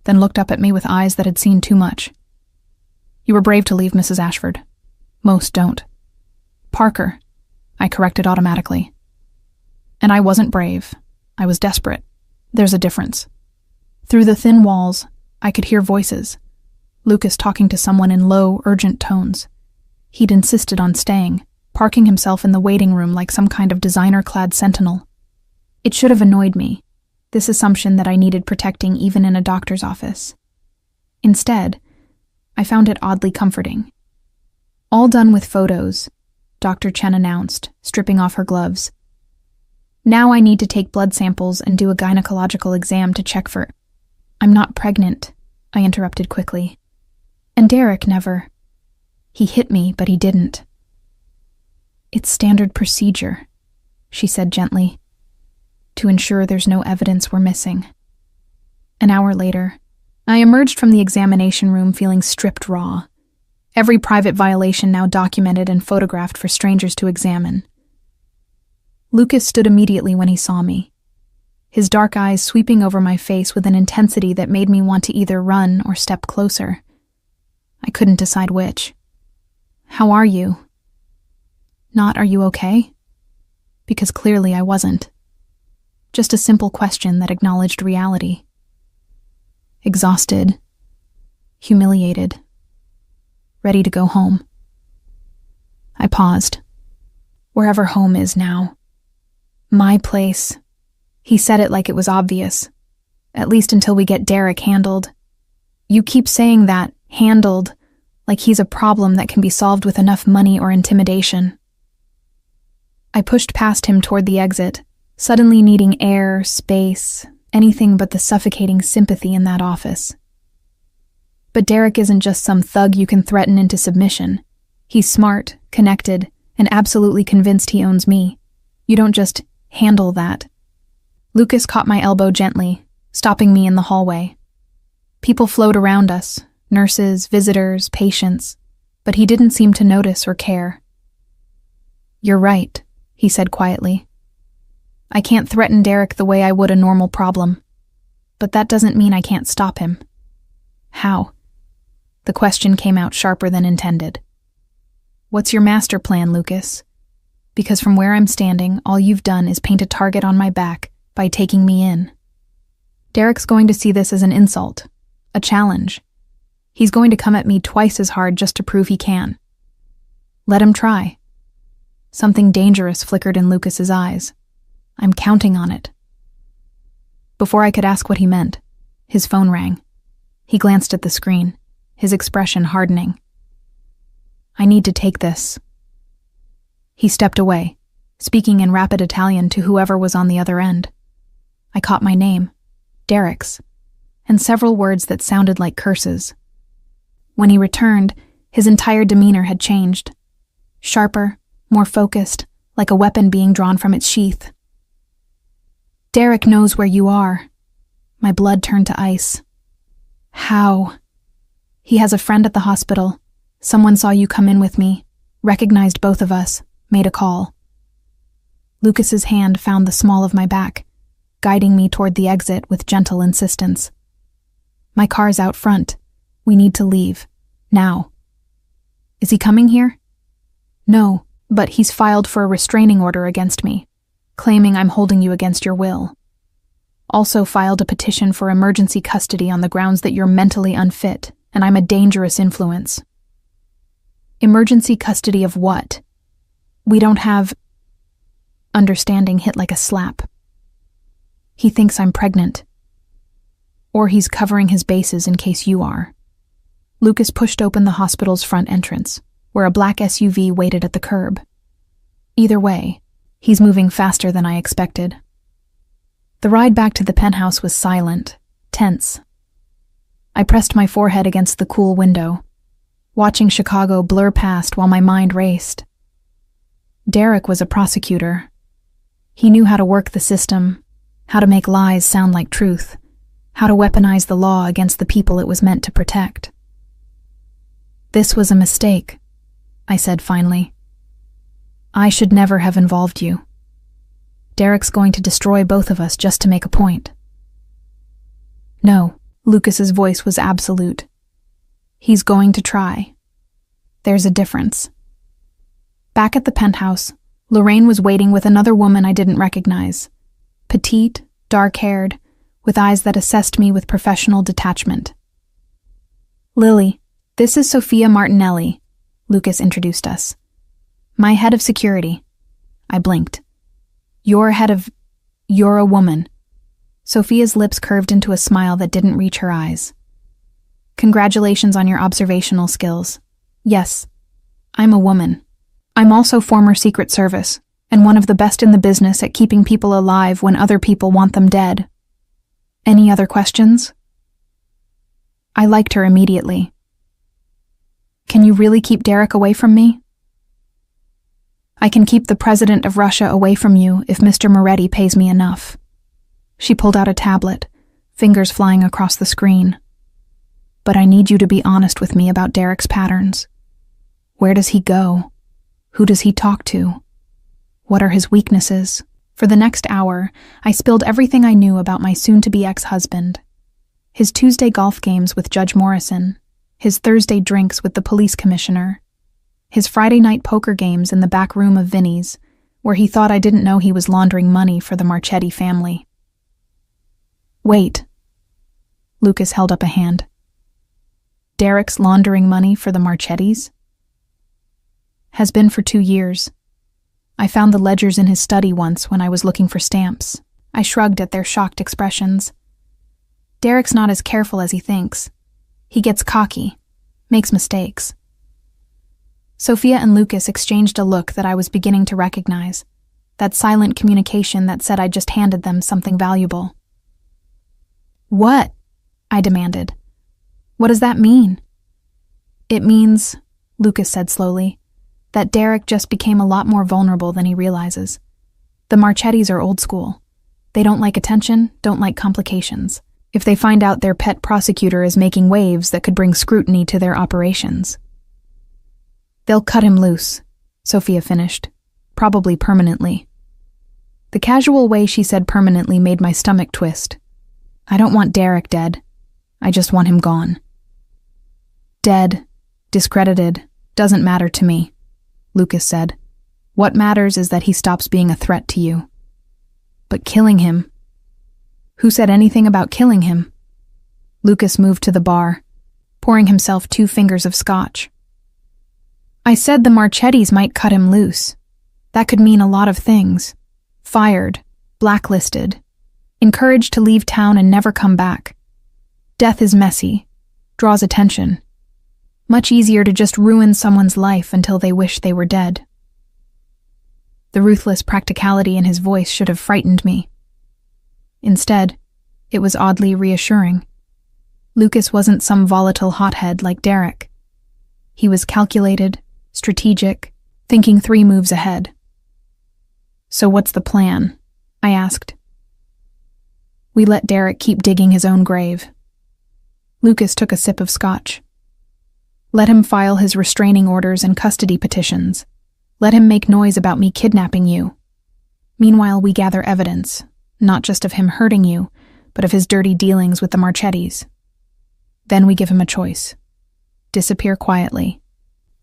then looked up at me with eyes that had seen too much. "You were brave to leave, Mrs. Ashford. Most don't." "Parker," I corrected automatically. "And I wasn't brave. I was desperate. There's a difference." Through the thin walls, I could hear voices. Lucas talking to someone in low, urgent tones. He'd insisted on staying, parking himself in the waiting room like some kind of designer-clad sentinel. It should have annoyed me, this assumption that I needed protecting even in a doctor's office. Instead, I found it oddly comforting. "All done with photos," Dr. Chen announced, stripping off her gloves. "Now I need to take blood samples and do a gynecological exam to check for—" "I'm not pregnant," I interrupted quickly. "And Derek never. He hit me, but he didn't." "It's standard procedure," she said gently, "to ensure there's no evidence we're missing." An hour later, I emerged from the examination room feeling stripped raw. Every private violation now documented and photographed for strangers to examine. Lucas stood immediately when he saw me, his dark eyes sweeping over my face with an intensity that made me want to either run or step closer. I couldn't decide which. "How are you?" Not "are you okay?" Because clearly I wasn't. Just a simple question that acknowledged reality. Exhausted, humiliated, ready to go home. I paused. Wherever home is now. My place. He said it like it was obvious, at least until we get Derek handled. You keep saying that, handled, like he's a problem that can be solved with enough money or intimidation. I pushed past him toward the exit, suddenly needing air, space, anything but the suffocating sympathy in that office. But Derek isn't just some thug you can threaten into submission. He's smart, connected, and absolutely convinced he owns me. You don't just handle that. Lucas caught my elbow gently, stopping me in the hallway. People flowed around us, nurses, visitors, patients, but he didn't seem to notice or care. "You're right," he said quietly. "I can't threaten Derek the way I would a normal problem, but that doesn't mean I can't stop him." "How?" The question came out sharper than intended. "What's your master plan, Lucas? Because from where I'm standing, all you've done is paint a target on my back by taking me in. Derek's going to see this as an insult, a challenge. He's going to come at me twice as hard just to prove he can. Let him try." Something dangerous flickered in Lucas's eyes. "I'm counting on it." Before I could ask what he meant, his phone rang. He glanced at the screen, his expression hardening. "I need to take this." He stepped away, speaking in rapid Italian to whoever was on the other end. I caught my name, Derek's, and several words that sounded like curses. When he returned, his entire demeanor had changed. Sharper, more focused, like a weapon being drawn from its sheath. "Derek knows where you are." My blood turned to ice. "How?" "He has a friend at the hospital. Someone saw you come in with me, recognized both of us, made a call." Lucas's hand found the small of my back, guiding me toward the exit with gentle insistence. "My car's out front. We need to leave. Now." "Is he coming here?" "No, but he's filed for a restraining order against me, claiming I'm holding you against your will. Also filed a petition for emergency custody on the grounds that you're mentally unfit and I'm a dangerous influence." "Emergency custody of what?" "We don't have..." Understanding hit like a slap. "He thinks I'm pregnant. Or he's covering his bases in case you are." Lucas pushed open the hospital's front entrance, where a black SUV waited at the curb. Either way, he's moving faster than I expected. The ride back to the penthouse was silent, tense. I pressed my forehead against the cool window, watching Chicago blur past while my mind raced. Derek was a prosecutor. He knew how to work the system, how to make lies sound like truth, how to weaponize the law against the people it was meant to protect. "This was a mistake," I said finally. "I should never have involved you. Derek's going to destroy both of us just to make a point." "No," Lucas's voice was absolute. "He's going to try. There's a difference." Back at the penthouse, Lorraine was waiting with another woman I didn't recognize. Petite, dark-haired, with eyes that assessed me with professional detachment. "Lily, this is Sophia Martinelli," Lucas introduced us. "My head of security." I blinked. You're a woman." Sophia's lips curved into a smile that didn't reach her eyes. "Congratulations on your observational skills. Yes, I'm a woman. I'm also former Secret Service, and one of the best in the business at keeping people alive when other people want them dead. Any other questions?" I liked her immediately. "Can you really keep Derek away from me?" "I can keep the president of Russia away from you if Mr. Moretti pays me enough." She pulled out a tablet, fingers flying across the screen. "But I need you to be honest with me about Derek's patterns. Where does he go? Who does he talk to? What are his weaknesses?" For the next hour, I spilled everything I knew about my soon-to-be ex-husband. His Tuesday golf games with Judge Morrison, his Thursday drinks with the police commissioner, his Friday night poker games in the back room of Vinny's, where he thought I didn't know he was laundering money for the Marchetti family. "Wait." Lucas held up a hand. "Derek's laundering money for the Marchettis?" "Has been for 2 years. I found the ledgers in his study once when I was looking for stamps." I shrugged at their shocked expressions. Derek's not as careful as he thinks. He gets cocky, makes mistakes. Sophia and Lucas exchanged a look that I was beginning to recognize, that silent communication that said I just handed them something valuable. "What?" I demanded. "What does that mean?" "It means," Lucas said slowly, "that Derek just became a lot more vulnerable than he realizes. The Marchettis are old school. They don't like attention, don't like complications. If they find out their pet prosecutor is making waves that could bring scrutiny to their operations, they'll cut him loose," Sophia finished, "probably permanently." The casual way she said permanently made my stomach twist. I don't want Derek dead. I just want him gone. "Dead, discredited, doesn't matter to me," Lucas said. "What matters is that he stops being a threat to you." "But killing him? Who said anything about killing him?" Lucas moved to the bar, pouring himself 2 fingers of scotch. "I said the Marchettis might cut him loose. That could mean a lot of things. Fired, blacklisted, encouraged to leave town and never come back. Death is messy, draws attention. Much easier to just ruin someone's life until they wish they were dead." The ruthless practicality in his voice should have frightened me. Instead, it was oddly reassuring. Lucas wasn't some volatile hothead like Derek. He was calculated, strategic, thinking 3 moves ahead. "So what's the plan?" I asked. "We let Derek keep digging his own grave." Lucas took a sip of scotch. "Let him file his restraining orders and custody petitions. Let him make noise about me kidnapping you. Meanwhile, we gather evidence, not just of him hurting you, but of his dirty dealings with the Marchettis. Then we give him a choice. Disappear quietly,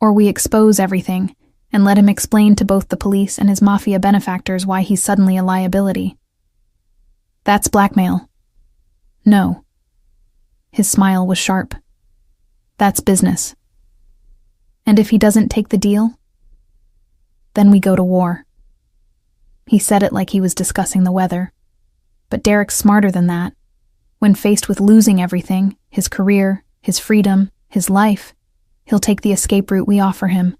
or we expose everything and let him explain to both the police and his Mafia benefactors why he's suddenly a liability. That's blackmail." "No." His smile was sharp. "That's business. And if he doesn't take the deal, then we go to war." He said it like he was discussing the weather. But Derek's smarter than that. When faced with losing everything, his career, his freedom, his life, he'll take the escape route we offer him.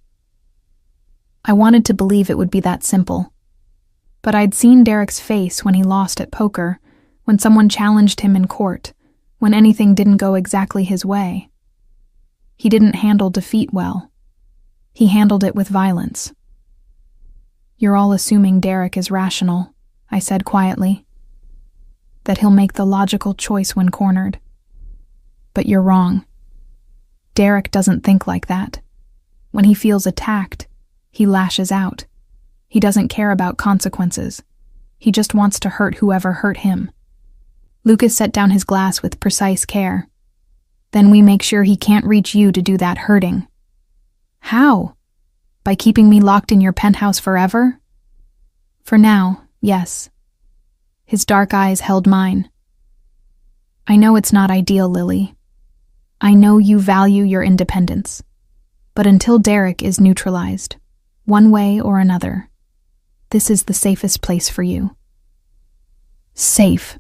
I wanted to believe it would be that simple. But I'd seen Derek's face when he lost at poker, when someone challenged him in court, when anything didn't go exactly his way. He didn't handle defeat well. He handled it with violence. "You're all assuming Derek is rational," I said quietly. "That he'll make the logical choice when cornered. But you're wrong. Derek doesn't think like that. When he feels attacked, he lashes out. He doesn't care about consequences. He just wants to hurt whoever hurt him." Lucas set down his glass with precise care. "Then we make sure he can't reach you to do that hurting." "How? By keeping me locked in your penthouse forever?" "For now, yes." His dark eyes held mine. "I know it's not ideal, Lily. I know you value your independence. But until Derek is neutralized, one way or another, this is the safest place for you." "Safe,"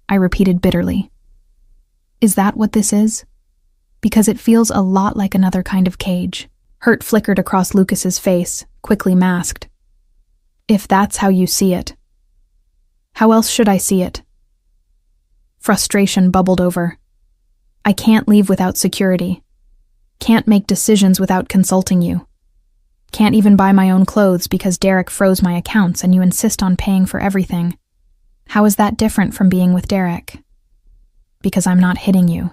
I repeated bitterly. "Is that what this is? Because it feels a lot like another kind of cage." Hurt flickered across Lucas's face, quickly masked. "If that's how you see it. How else should I see it?" Frustration bubbled over. "I can't leave without security. Can't make decisions without consulting you. Can't even buy my own clothes because Derek froze my accounts and you insist on paying for everything. How is that different from being with Derek?" "Because I'm not hitting you,"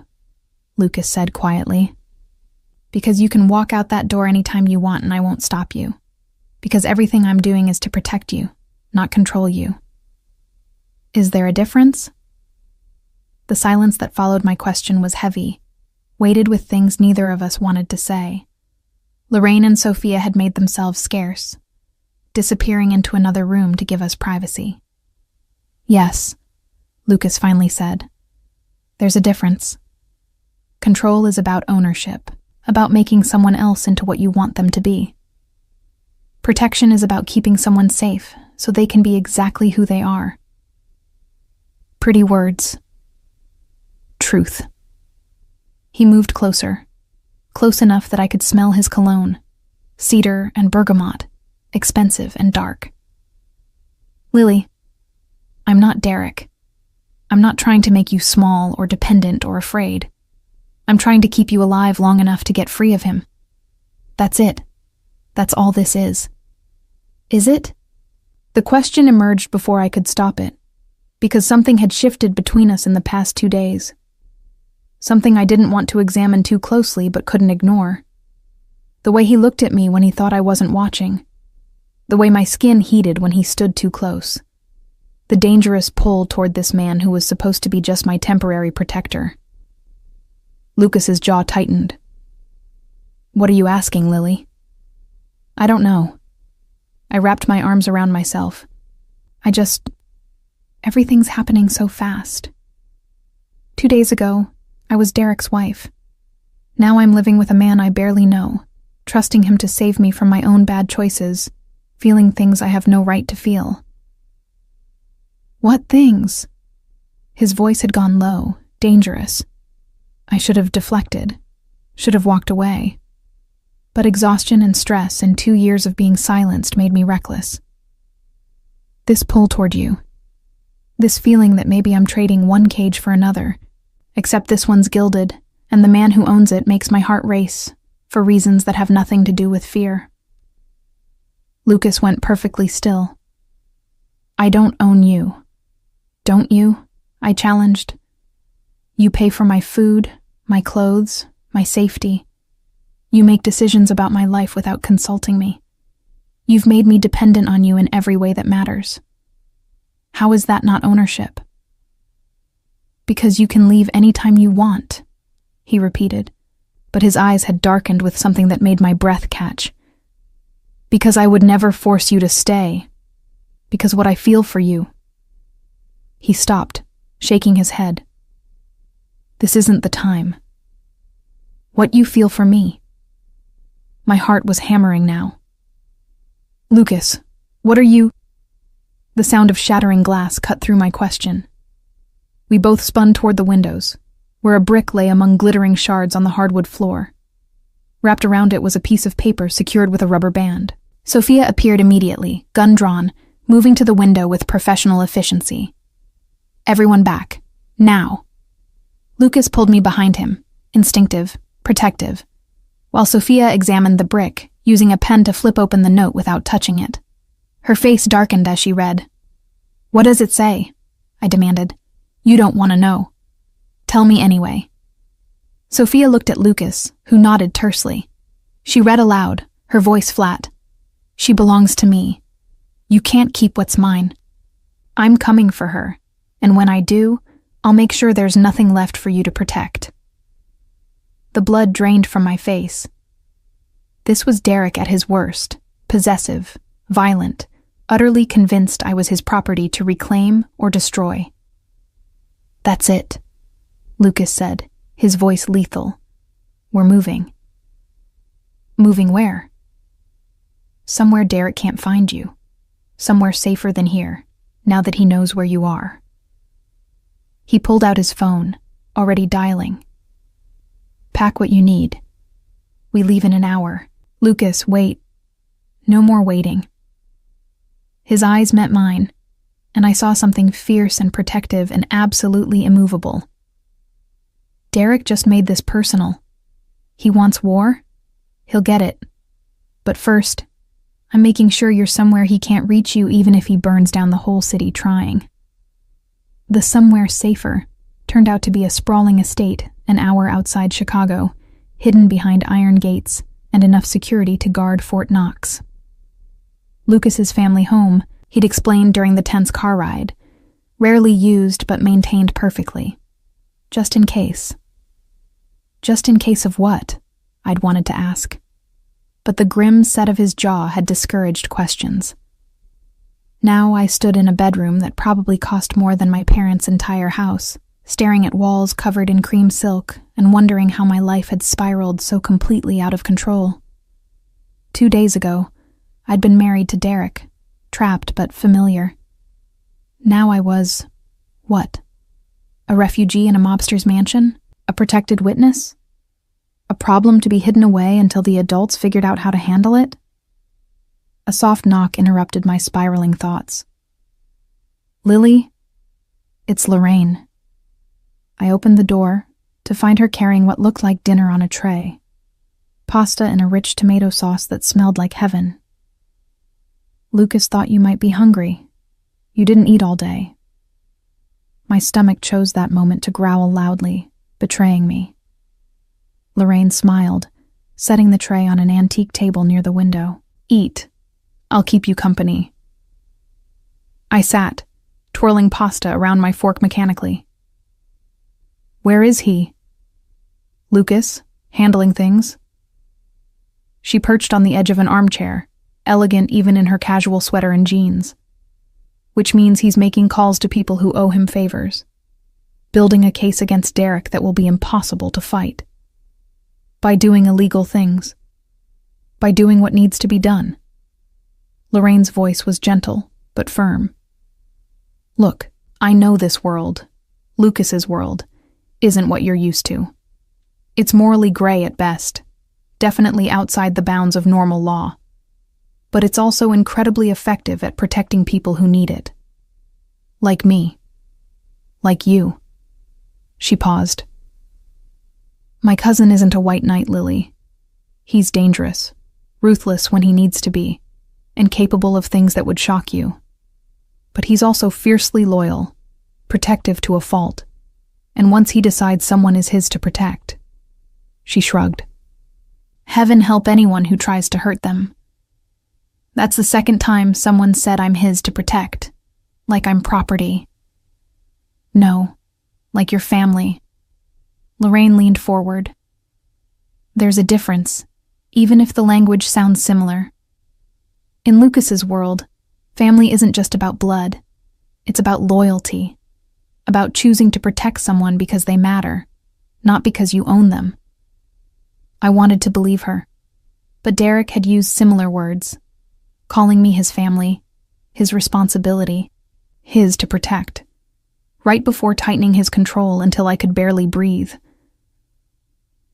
Lucas said quietly. "Because you can walk out that door anytime you want and I won't stop you. Because everything I'm doing is to protect you, not control you." "Is there a difference?" The silence that followed my question was heavy, weighted with things neither of us wanted to say. Lorraine and Sophia had made themselves scarce, disappearing into another room to give us privacy. "Yes," Lucas finally said. "There's a difference. Control is about ownership, about making someone else into what you want them to be. Protection is about keeping someone safe so they can be exactly who they are." Pretty words. truth. He moved closer, close enough that I could smell his cologne, cedar and bergamot, expensive and dark. Lily, I'm not Derek. I'm not trying to make you small or dependent or afraid. I'm trying to keep you alive long enough to get free of him. That's it. That's all this is. Is it? The question emerged before I could stop it, because something had shifted between us in the past 2 days. Something I didn't want to examine too closely but couldn't ignore. The way he looked at me when he thought I wasn't watching. The way my skin heated when he stood too close. The dangerous pull toward this man who was supposed to be just my temporary protector. Lucas's jaw tightened. What are you asking, Lily? I don't know. I wrapped my arms around myself. Everything's happening so fast. 2 days ago, I was Derek's wife. Now I'm living with a man I barely know, trusting him to save me from my own bad choices, feeling things I have no right to feel. What things? His voice had gone low, dangerous. I should have deflected, should have walked away. But exhaustion and stress and 2 years of being silenced made me reckless. This pull toward you. This feeling that maybe I'm trading one cage for another, except this one's gilded, and the man who owns it makes my heart race, for reasons that have nothing to do with fear. Lucas went perfectly still. I don't own you. Don't you? I challenged. You pay for my food, my clothes, my safety. You make decisions about my life without consulting me. You've made me dependent on you in every way that matters. How is that not ownership? Because you can leave anytime you want, he repeated, but his eyes had darkened with something that made my breath catch. Because I would never force you to stay. Because what I feel for you. He stopped, shaking his head. This isn't the time. What you feel for me. My heart was hammering now. Lucas, what are you? The sound of shattering glass cut through my question. We both spun toward the windows, where a brick lay among glittering shards on the hardwood floor. Wrapped around it was a piece of paper secured with a rubber band. Sophia appeared immediately, gun drawn, moving to the window with professional efficiency. Everyone back. Now. Lucas pulled me behind him, instinctive, protective, while Sophia examined the brick, using a pen to flip open the note without touching it. Her face darkened as she read. What does it say? I demanded. You don't want to know. Tell me anyway. Sophia looked at Lucas, who nodded tersely. She read aloud, her voice flat. She belongs to me. You can't keep what's mine. I'm coming for her, and when I do, I'll make sure there's nothing left for you to protect. The blood drained from my face. This was Derek at his worst, possessive, violent, utterly convinced I was his property to reclaim or destroy. That's it, Lucas said, his voice lethal. We're moving. Moving where? Somewhere Derek can't find you. Somewhere safer than here, now that he knows where you are. He pulled out his phone, already dialing. Pack what you need. We leave in an hour. Lucas, wait. No more waiting. His eyes met mine, and I saw something fierce and protective and absolutely immovable. Derek just made this personal. He wants war? He'll get it. But first, I'm making sure you're somewhere he can't reach you even if he burns down the whole city trying. The somewhere safer turned out to be a sprawling estate an hour outside Chicago, hidden behind iron gates and enough security to guard Fort Knox. Lucas's family home, he'd explained during the tense car ride, rarely used but maintained perfectly. Just in case. Just in case of what? I'd wanted to ask. But the grim set of his jaw had discouraged questions. Now I stood in a bedroom that probably cost more than my parents' entire house, staring at walls covered in cream silk and wondering how my life had spiraled so completely out of control. 2 days ago, I'd been married to Derek, trapped but familiar. Now I was... what? A refugee in a mobster's mansion? A protected witness? A problem to be hidden away until the adults figured out how to handle it? A soft knock interrupted my spiraling thoughts. Lily? It's Lorraine. I opened the door to find her carrying what looked like dinner on a tray. Pasta in a rich tomato sauce that smelled like heaven. Lucas thought you might be hungry. You didn't eat all day. My stomach chose that moment to growl loudly, betraying me. Lorraine smiled, setting the tray on an antique table near the window. Eat. I'll keep you company. I sat, twirling pasta around my fork mechanically. Where is he? Lucas, handling things. She perched on the edge of an armchair, elegant even in her casual sweater and jeans. Which means he's making calls to people who owe him favors. Building a case against Derek that will be impossible to fight. By doing illegal things. By doing what needs to be done. Lorraine's voice was gentle, but firm. Look, I know this world, Lucas's world, isn't what you're used to. It's morally gray at best, definitely outside the bounds of normal law. But it's also incredibly effective at protecting people who need it. Like me. Like you. She paused. My cousin isn't a white knight, Lily. He's dangerous, ruthless when he needs to be, and capable of things that would shock you. But he's also fiercely loyal, protective to a fault, and once he decides someone is his to protect. She shrugged. Heaven help anyone who tries to hurt them. That's the second time someone said I'm his to protect, like I'm property. No, like your family. Lorraine leaned forward. There's a difference, even if the language sounds similar. In Lucas's world, family isn't just about blood. It's about loyalty, about choosing to protect someone because they matter, not because you own them. I wanted to believe her, but Derek had used similar words, calling me his family, his responsibility, his to protect, right before tightening his control until I could barely breathe.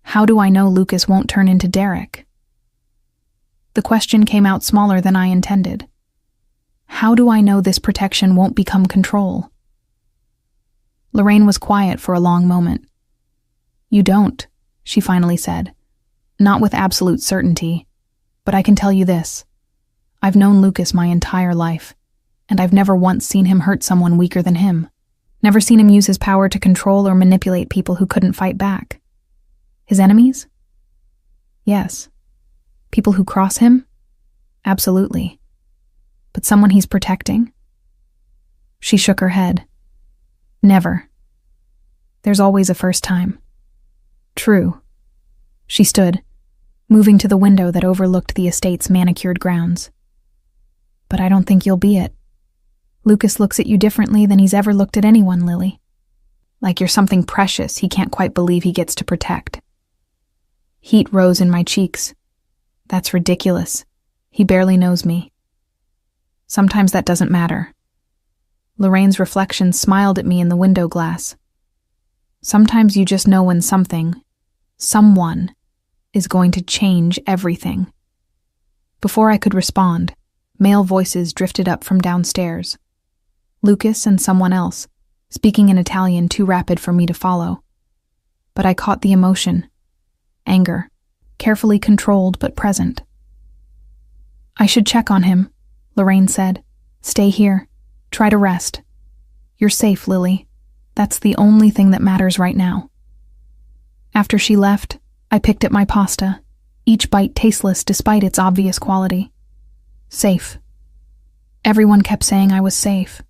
How do I know Lucas won't turn into Derek? The question came out smaller than I intended. How do I know this protection won't become control? Lorraine was quiet for a long moment. You don't, she finally said. Not with absolute certainty, but I can tell you this. I've known Lucas my entire life, and I've never once seen him hurt someone weaker than him. Never seen him use his power to control or manipulate people who couldn't fight back. His enemies? Yes. People who cross him? Absolutely. But someone he's protecting? She shook her head. Never. There's always a first time. True. She stood, moving to the window that overlooked the estate's manicured grounds. But I don't think you'll be it. Lucas looks at you differently than he's ever looked at anyone, Lily. Like you're something precious he can't quite believe he gets to protect. Heat rose in my cheeks. That's ridiculous. He barely knows me. Sometimes that doesn't matter. Lorraine's reflection smiled at me in the window glass. Sometimes you just know when someone, is going to change everything. Before I could respond, male voices drifted up from downstairs. Lucas and someone else, speaking in Italian too rapid for me to follow. But I caught the emotion. Anger, carefully controlled but present. I should check on him, Lorraine said. Stay here. Try to rest. You're safe, Lily. That's the only thing that matters right now. After she left, I picked at my pasta, each bite tasteless despite its obvious quality. Safe. Everyone kept saying I was safe,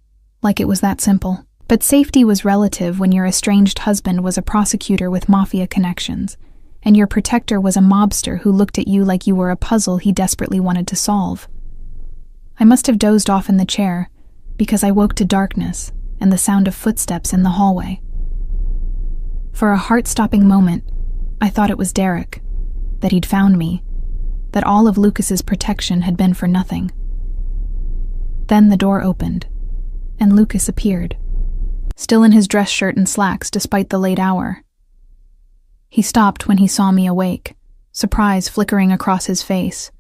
like it was that simple. But safety was relative when your estranged husband was a prosecutor with Mafia connections, and your protector was a mobster who looked at you like you were a puzzle he desperately wanted to solve. I must have dozed off in the chair, because I woke to darkness and the sound of footsteps in the hallway. For a heart-stopping moment, I thought it was Derek, that he'd found me, that all of Lucas's protection had been for nothing. Then the door opened, and Lucas appeared, still in his dress shirt and slacks despite the late hour. He stopped when he saw me awake, surprise flickering across his face.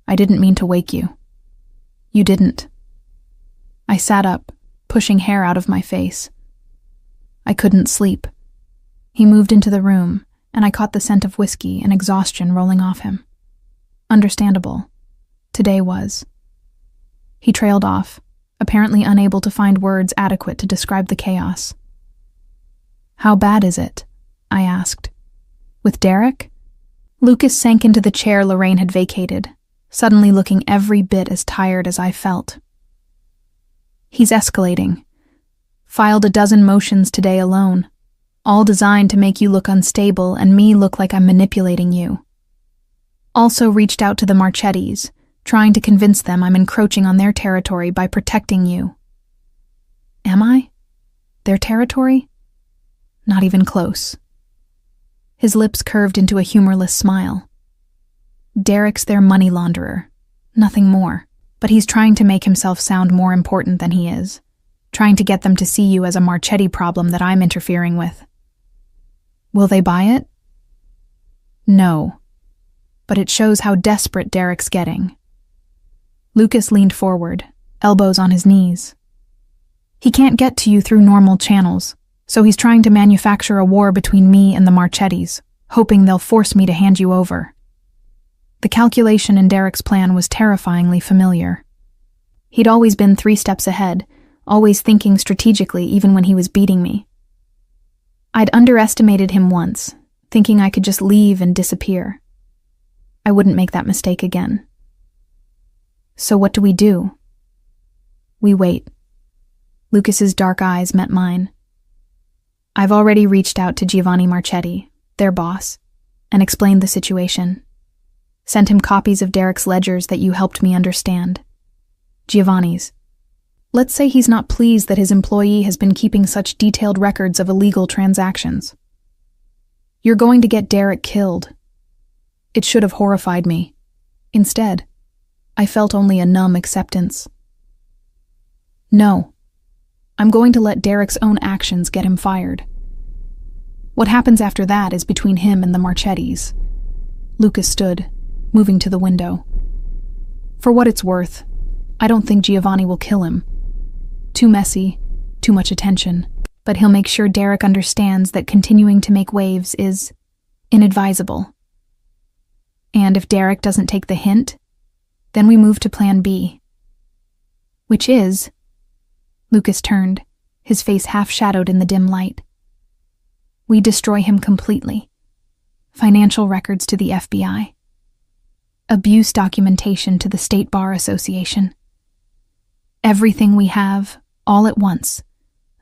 "I didn't mean to wake you." "You didn't." I sat up, pushing hair out of my face. I couldn't sleep. He moved into the room, and I caught the scent of whiskey and exhaustion rolling off him. Understandable. Today was. He trailed off, apparently unable to find words adequate to describe the chaos. "How bad is it?" I asked. "With Derek?" Lucas sank into the chair Lorraine had vacated, suddenly looking every bit as tired as I felt. "He's escalating. Filed a dozen motions today alone, all designed to make you look unstable and me look like I'm manipulating you. Also reached out to the Marchettis, trying to convince them I'm encroaching on their territory by protecting you." "Am I? Their territory?" "Not even close." His lips curved into a humorless smile. "Derek's their money launderer, nothing more, but he's trying to make himself sound more important than he is, trying to get them to see you as a Marchetti problem that I'm interfering with." "Will they buy it?" "No, but it shows how desperate Derek's getting." Lucas leaned forward, elbows on his knees. "He can't get to you through normal channels, so he's trying to manufacture a war between me and the Marchettis, hoping they'll force me to hand you over." The calculation in Derek's plan was terrifyingly familiar. He'd always been 3 steps ahead, always thinking strategically even when he was beating me. I'd underestimated him once, thinking I could just leave and disappear. I wouldn't make that mistake again. "So what do we do?" "We wait." Lucas's dark eyes met mine. "I've already reached out to Giovanni Marchetti, their boss, and explained the situation. Sent him copies of Derek's ledgers that you helped me understand. Giovanni's. Let's say he's not pleased that his employee has been keeping such detailed records of illegal transactions. You're going to get Derek killed." It should have horrified me. Instead, I felt only a numb acceptance. "No. I'm going to let Derek's own actions get him fired. What happens after that is between him and the Marchettis." Lucas stood, moving to the window. "For what it's worth, I don't think Giovanni will kill him. Too messy, too much attention, but he'll make sure Derek understands that continuing to make waves is inadvisable. And if Derek doesn't take the hint, then we move to plan B. Which is..." Lucas turned, his face half-shadowed in the dim light. "We destroy him completely. Financial records to the FBI. Abuse documentation to the State Bar Association. Everything we have, all at once,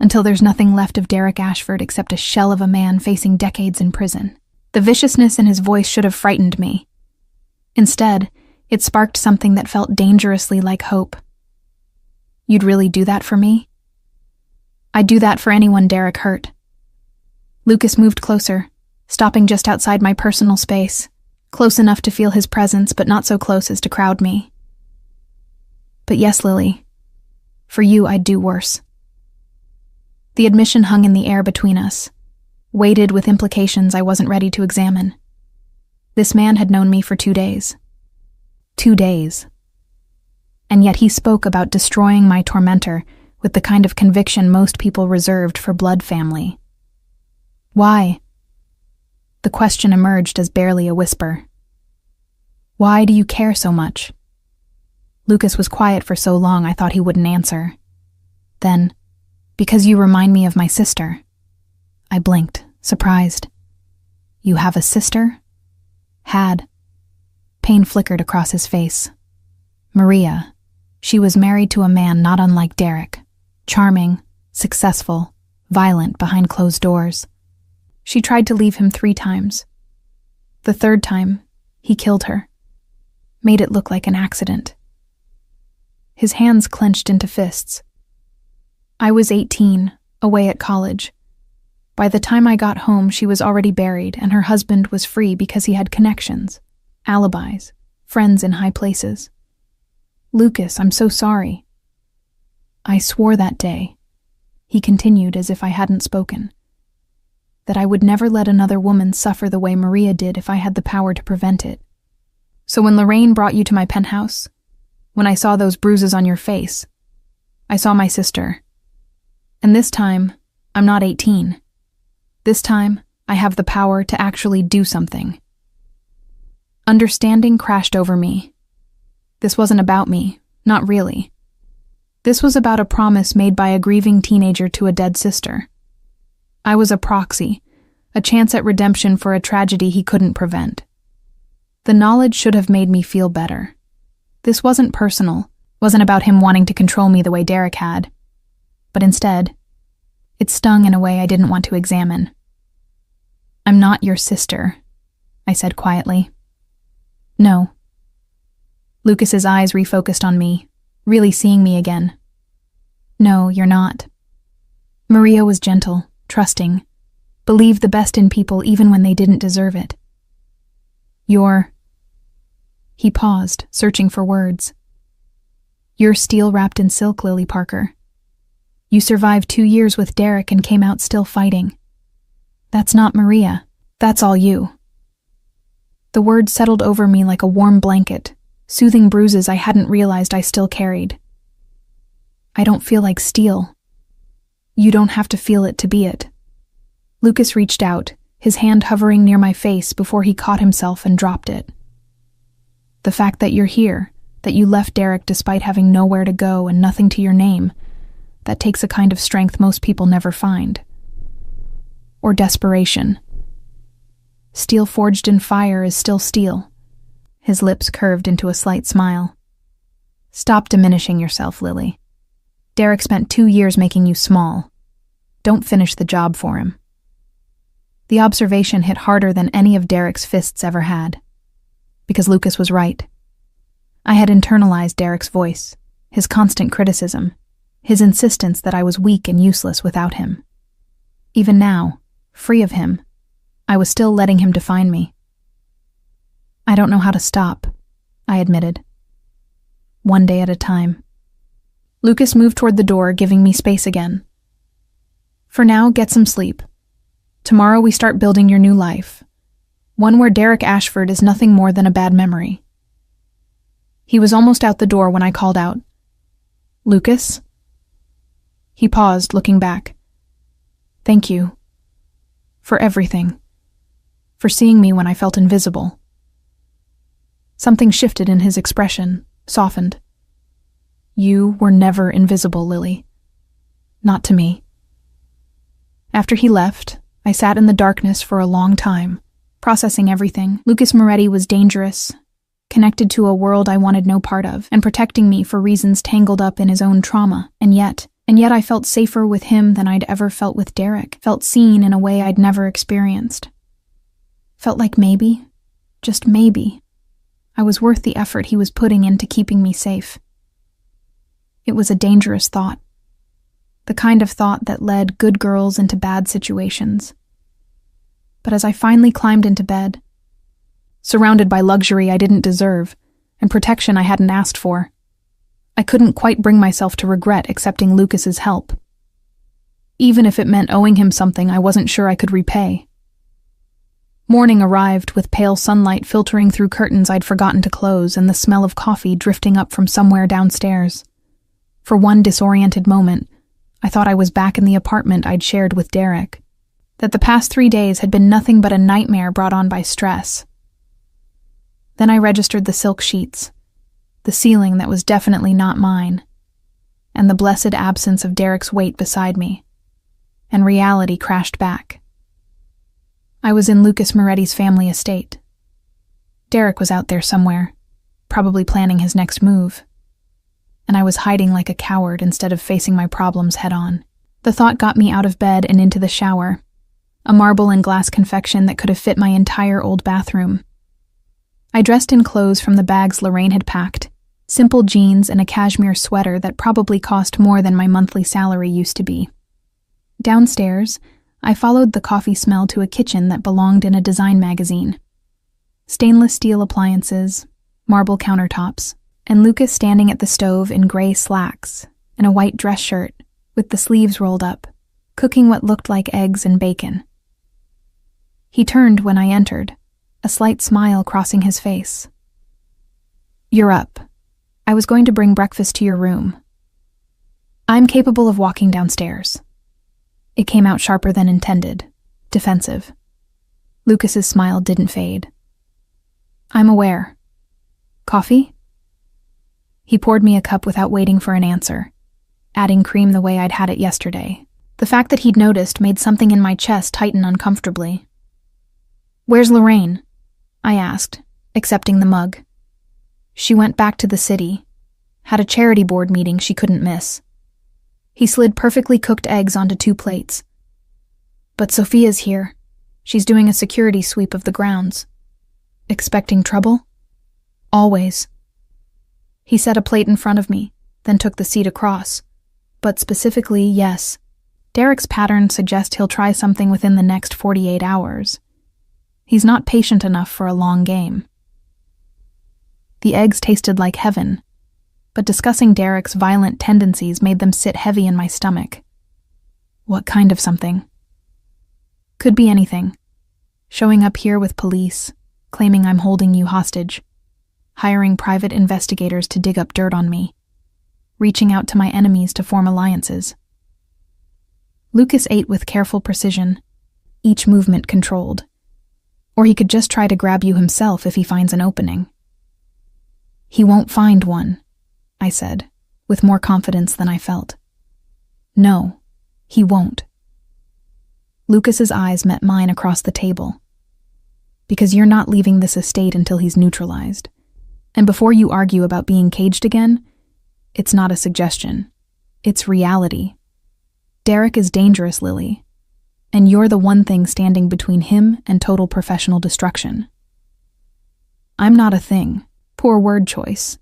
until there's nothing left of Derek Ashford except a shell of a man facing decades in prison." The viciousness in his voice should have frightened me. Instead, it sparked something that felt dangerously like hope. "You'd really do that for me?" "I'd do that for anyone Derek hurt." Lucas moved closer, stopping just outside my personal space, close enough to feel his presence but not so close as to crowd me. "But yes, Lily, for you I'd do worse." The admission hung in the air between us, weighted with implications I wasn't ready to examine. This man had known me for 2 days. 2 days. And yet he spoke about destroying my tormentor with the kind of conviction most people reserved for blood family. Why? The question emerged as barely a whisper. "Why do you care so much?" Lucas was quiet for so long I thought he wouldn't answer. Then, "Because you remind me of my sister." I blinked, surprised. "You have a sister?" "Had." Pain flickered across his face. "Maria. She was married to a man not unlike Derek. Charming, successful, violent behind closed doors. She tried to leave him 3 times. The 3rd time, he killed her. Made it look like an accident." His hands clenched into fists. "I was 18, away at college. By the time I got home, she was already buried, and her husband was free because he had connections, alibis, friends in high places. Lucas, I'm so sorry." I swore that day. He continued as if I hadn't spoken. That I would never let another woman suffer the way Maria did if I had the power to prevent it. So when Lorraine brought you to my penthouse, when I saw those bruises on your face, I saw my sister. And this time, I'm not 18. This time, I have the power to actually do something. Understanding crashed over me. This wasn't about me, not really. This was about a promise made by a grieving teenager to a dead sister. I was a proxy, a chance at redemption for a tragedy he couldn't prevent. The knowledge should have made me feel better. This wasn't personal, wasn't about him wanting to control me the way Derek had. But instead, it stung in a way I didn't want to examine. "I'm not your sister," I said quietly. "No." Lucas's eyes refocused on me, really seeing me again. "No, you're not." Maria was gentle, trusting, believed the best in people even when they didn't deserve it. "You're..." He paused, searching for words. "You're steel wrapped in silk, Lily Parker. You survived 2 years with Derek and came out still fighting. That's not Maria. That's all you." The words settled over me like a warm blanket, soothing bruises I hadn't realized I still carried. "I don't feel like steel. You don't have to feel it to be it." Lucas reached out, his hand hovering near my face before he caught himself and dropped it. "The fact that you're here, that you left Derek despite having nowhere to go and nothing to your name, that takes a kind of strength most people never find. Or desperation. Steel forged in fire is still steel." His lips curved into a slight smile. "Stop diminishing yourself, Lily. Derek spent 2 years making you small. Don't finish the job for him." The observation hit harder than any of Derek's fists ever had. Because Lucas was right. I had internalized Derek's voice, his constant criticism, his insistence that I was weak and useless without him. Even now, free of him, I was still letting him define me. "I don't know how to stop," I admitted. "One day at a time." Lucas moved toward the door, giving me space again. "For now, get some sleep. Tomorrow we start building your new life. One where Derek Ashford is nothing more than a bad memory." He was almost out the door when I called out, "Lucas?" He paused, looking back. "Thank you. For everything. For seeing me when I felt invisible." Something shifted in his expression, softened. "You were never invisible, Lily. Not to me." After he left, I sat in the darkness for a long time, processing everything. Lucas Moretti was dangerous, connected to a world I wanted no part of, and protecting me for reasons tangled up in his own trauma. And yet I felt safer with him than I'd ever felt with Derek, felt seen in a way I'd never experienced. Felt like maybe, just maybe, I was worth the effort he was putting into keeping me safe. It was a dangerous thought. The kind of thought that led good girls into bad situations. But as I finally climbed into bed, surrounded by luxury I didn't deserve and protection I hadn't asked for, I couldn't quite bring myself to regret accepting Lucas's help. Even if it meant owing him something I wasn't sure I could repay. Morning arrived with pale sunlight filtering through curtains I'd forgotten to close and the smell of coffee drifting up from somewhere downstairs. For one disoriented moment, I thought I was back in the apartment I'd shared with Derek, that the past 3 days had been nothing but a nightmare brought on by stress. Then I registered the silk sheets, the ceiling that was definitely not mine, and the blessed absence of Derek's weight beside me, and reality crashed back. I was in Lucas Moretti's family estate. Derek was out there somewhere, probably planning his next move, and I was hiding like a coward instead of facing my problems head-on. The thought got me out of bed and into the shower, a marble and glass confection that could have fit my entire old bathroom. I dressed in clothes from the bags Lorraine had packed, simple jeans and a cashmere sweater that probably cost more than my monthly salary used to be. Downstairs, I followed the coffee smell to a kitchen that belonged in a design magazine. Stainless steel appliances, marble countertops, and Lucas standing at the stove in gray slacks and a white dress shirt with the sleeves rolled up, cooking what looked like eggs and bacon. He turned when I entered, a slight smile crossing his face. "You're up. I was going to bring breakfast to your room." "I'm capable of walking downstairs." It came out sharper than intended, defensive. Lucas's smile didn't fade. "I'm aware. Coffee?" He poured me a cup without waiting for an answer, adding cream the way I'd had it yesterday. The fact that he'd noticed made something in my chest tighten uncomfortably. "Where's Lorraine?" I asked, accepting the mug. "She went back to the city. Had a charity board meeting she couldn't miss." He slid perfectly cooked eggs onto 2 plates. "But Sophia's here. She's doing a security sweep of the grounds." "Expecting trouble?" "Always." He set a plate in front of me, then took the seat across. "But specifically, yes. Derek's patterns suggest he'll try something within the next 48 hours. He's not patient enough for a long game." The eggs tasted like heaven, but discussing Derek's violent tendencies made them sit heavy in my stomach. "What kind of something?" "Could be anything. Showing up here with police, claiming I'm holding you hostage, hiring private investigators to dig up dirt on me, reaching out to my enemies to form alliances." Lucas ate with careful precision, each movement controlled. Or he could just try to grab you himself if he finds an opening. "He won't find one," I said, with more confidence than I felt. "No, he won't." Lucas's eyes met mine across the table. "Because you're not leaving this estate until he's neutralized. And before you argue about being caged again, it's not a suggestion. It's reality. Derek is dangerous, Lily. And you're the one thing standing between him and total professional destruction." "I'm not a thing." Poor word choice.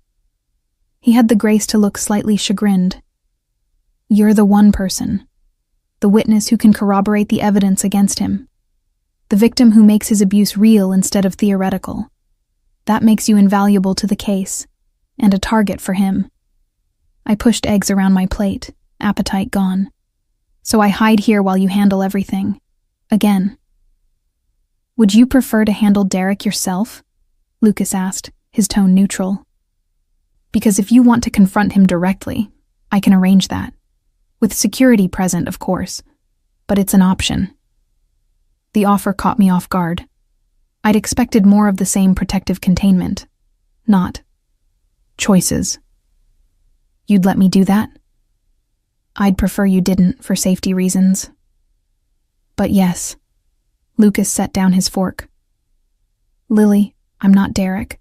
He had the grace to look slightly chagrined. "You're the one person. The witness who can corroborate the evidence against him. The victim who makes his abuse real instead of theoretical. That makes you invaluable to the case, and a target for him." I pushed eggs around my plate, appetite gone. "So I hide here while you handle everything. Again." "Would you prefer to handle Derek yourself?" Lucas asked, his tone neutral. "Because if you want to confront him directly, I can arrange that. With security present, of course. But it's an option." The offer caught me off guard. I'd expected more of the same protective containment. Not choices. "You'd let me do that?" "I'd prefer you didn't, for safety reasons." "But yes." Lucas set down his fork. "Lily, I'm not Derek.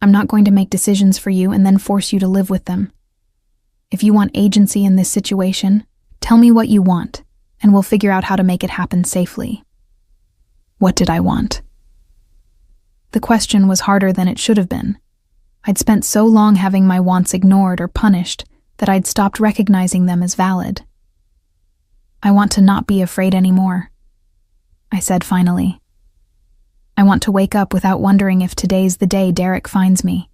I'm not going to make decisions for you and then force you to live with them. If you want agency in this situation, tell me what you want, and we'll figure out how to make it happen safely." What did I want? The question was harder than it should have been. I'd spent so long having my wants ignored or punished that I'd stopped recognizing them as valid. "I want to not be afraid anymore," I said finally. "I want to wake up without wondering if today's the day Derek finds me.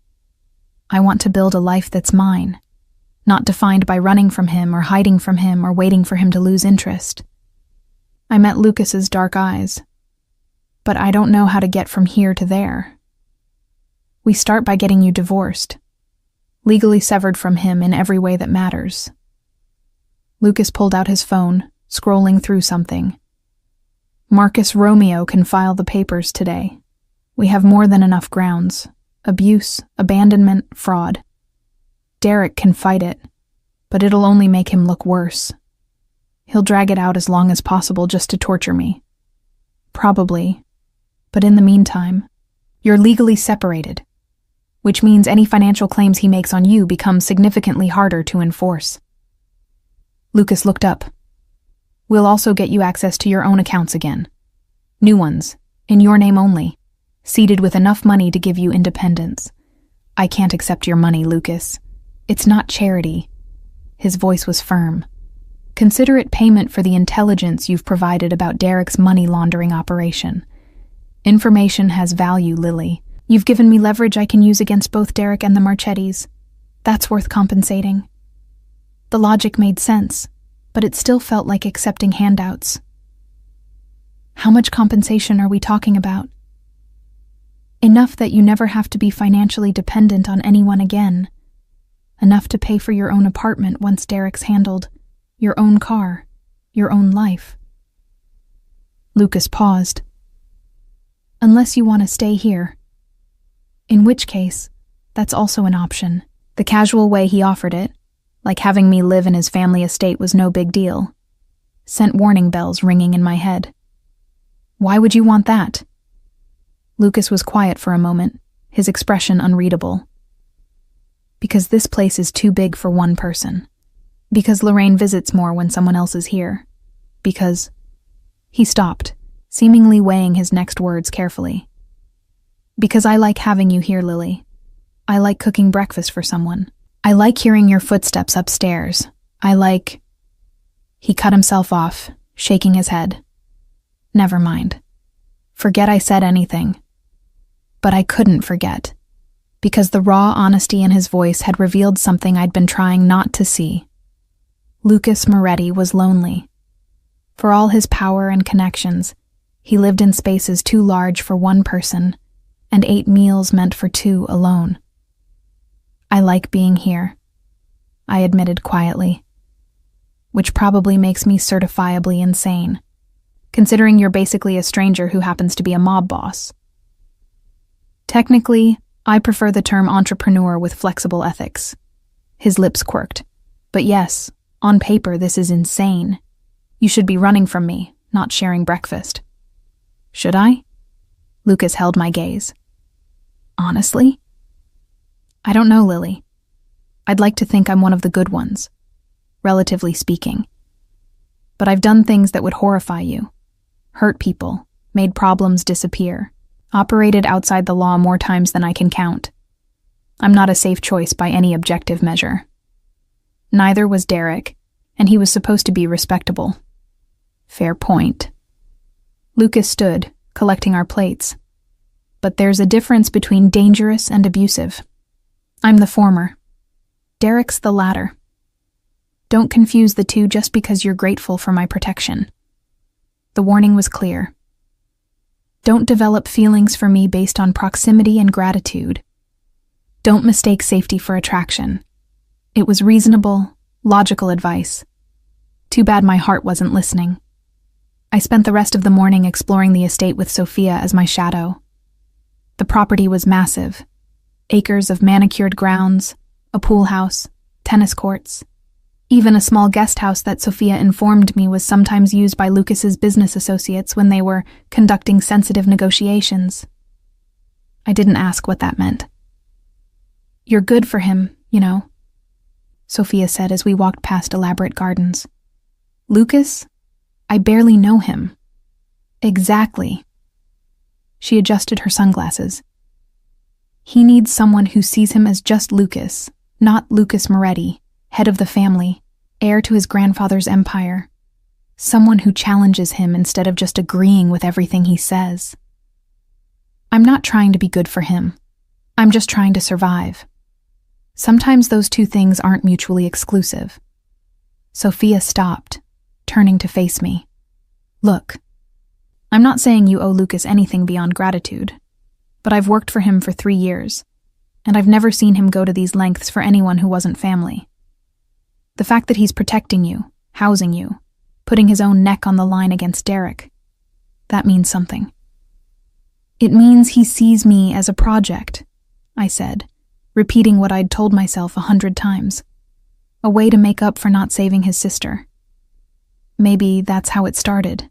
I want to build a life that's mine, not defined by running from him or hiding from him or waiting for him to lose interest." I met Lucas's dark eyes. "But I don't know how to get from here to there." "We start by getting you divorced, legally severed from him in every way that matters." Lucas pulled out his phone, scrolling through something. "Marcus Romeo can file the papers today. We have more than enough grounds. Abuse, abandonment, fraud. Derek can fight it, but it'll only make him look worse. He'll drag it out as long as possible just to torture me. Probably. But in the meantime, you're legally separated, which means any financial claims he makes on you become significantly harder to enforce." Lucas looked up. "We'll also get you access to your own accounts again. New ones, in your name only, seated with enough money to give you independence. I can't accept your money, Lucas. It's not charity." His voice was firm. "Consider it payment for the intelligence you've provided about Derek's money laundering operation. Information has value, Lily. You've given me leverage I can use against both Derek and the Marchettis. That's worth compensating." The logic made sense, but it still felt like accepting handouts. How much compensation are we talking about? Enough that you never have to be financially dependent on anyone again. Enough to pay for your own apartment once Derek's handled, your own car, your own life. Lucas paused. Unless you want to stay here. In which case, that's also an option. The casual way he offered it, like having me live in his family estate was no big deal, sent warning bells ringing in my head. Why would you want that? Lucas was quiet for a moment, his expression unreadable. Because this place is too big for one person. Because Lorraine visits more when someone else is here. Because... He stopped, seemingly weighing his next words carefully. Because I like having you here, Lily. I like cooking breakfast for someone. I like hearing your footsteps upstairs. I like... He cut himself off, shaking his head. Never mind. Forget I said anything. But I couldn't forget, because the raw honesty in his voice had revealed something I'd been trying not to see. Lucas Moretti was lonely. For all his power and connections, he lived in spaces too large for one person, and ate meals meant for two alone. I like being here, I admitted quietly. Which probably makes me certifiably insane, considering you're basically a stranger who happens to be a mob boss. Technically, I prefer the term entrepreneur with flexible ethics. His lips quirked. But yes, on paper this is insane. You should be running from me, not sharing breakfast. Should I? Lucas held my gaze. Honestly? I don't know, Lily. I'd like to think I'm one of the good ones, relatively speaking. But I've done things that would horrify you. Hurt people, made problems disappear, operated outside the law more times than I can count. I'm not a safe choice by any objective measure. Neither was Derek, and he was supposed to be respectable. Fair point. Lucas stood, collecting our plates. But there's a difference between dangerous and abusive. I'm the former. Derek's the latter. Don't confuse the two just because you're grateful for my protection. The warning was clear. Don't develop feelings for me based on proximity and gratitude. Don't mistake safety for attraction. It was reasonable, logical advice. Too bad my heart wasn't listening. I spent the rest of the morning exploring the estate with Sophia as my shadow. The property was massive. Acres of manicured grounds, a pool house, tennis courts, even a small guest house that Sophia informed me was sometimes used by Lucas's business associates when they were conducting sensitive negotiations. I didn't ask what that meant. You're good for him, you know, Sophia said as we walked past elaborate gardens. Lucas? I barely know him. Exactly. She adjusted her sunglasses. He needs someone who sees him as just Lucas, not Lucas Moretti, head of the family, heir to his grandfather's empire. Someone who challenges him instead of just agreeing with everything he says. I'm not trying to be good for him. I'm just trying to survive. Sometimes those two things aren't mutually exclusive. Sophia stopped, turning to face me. Look, I'm not saying you owe Lucas anything beyond gratitude, but I've worked for him for 3 years, and I've never seen him go to these lengths for anyone who wasn't family. The fact that he's protecting you, housing you, putting his own neck on the line against Derek, that means something. It means he sees me as a project, I said, repeating what I'd told myself 100 times. A way to make up for not saving his sister. Maybe that's how it started.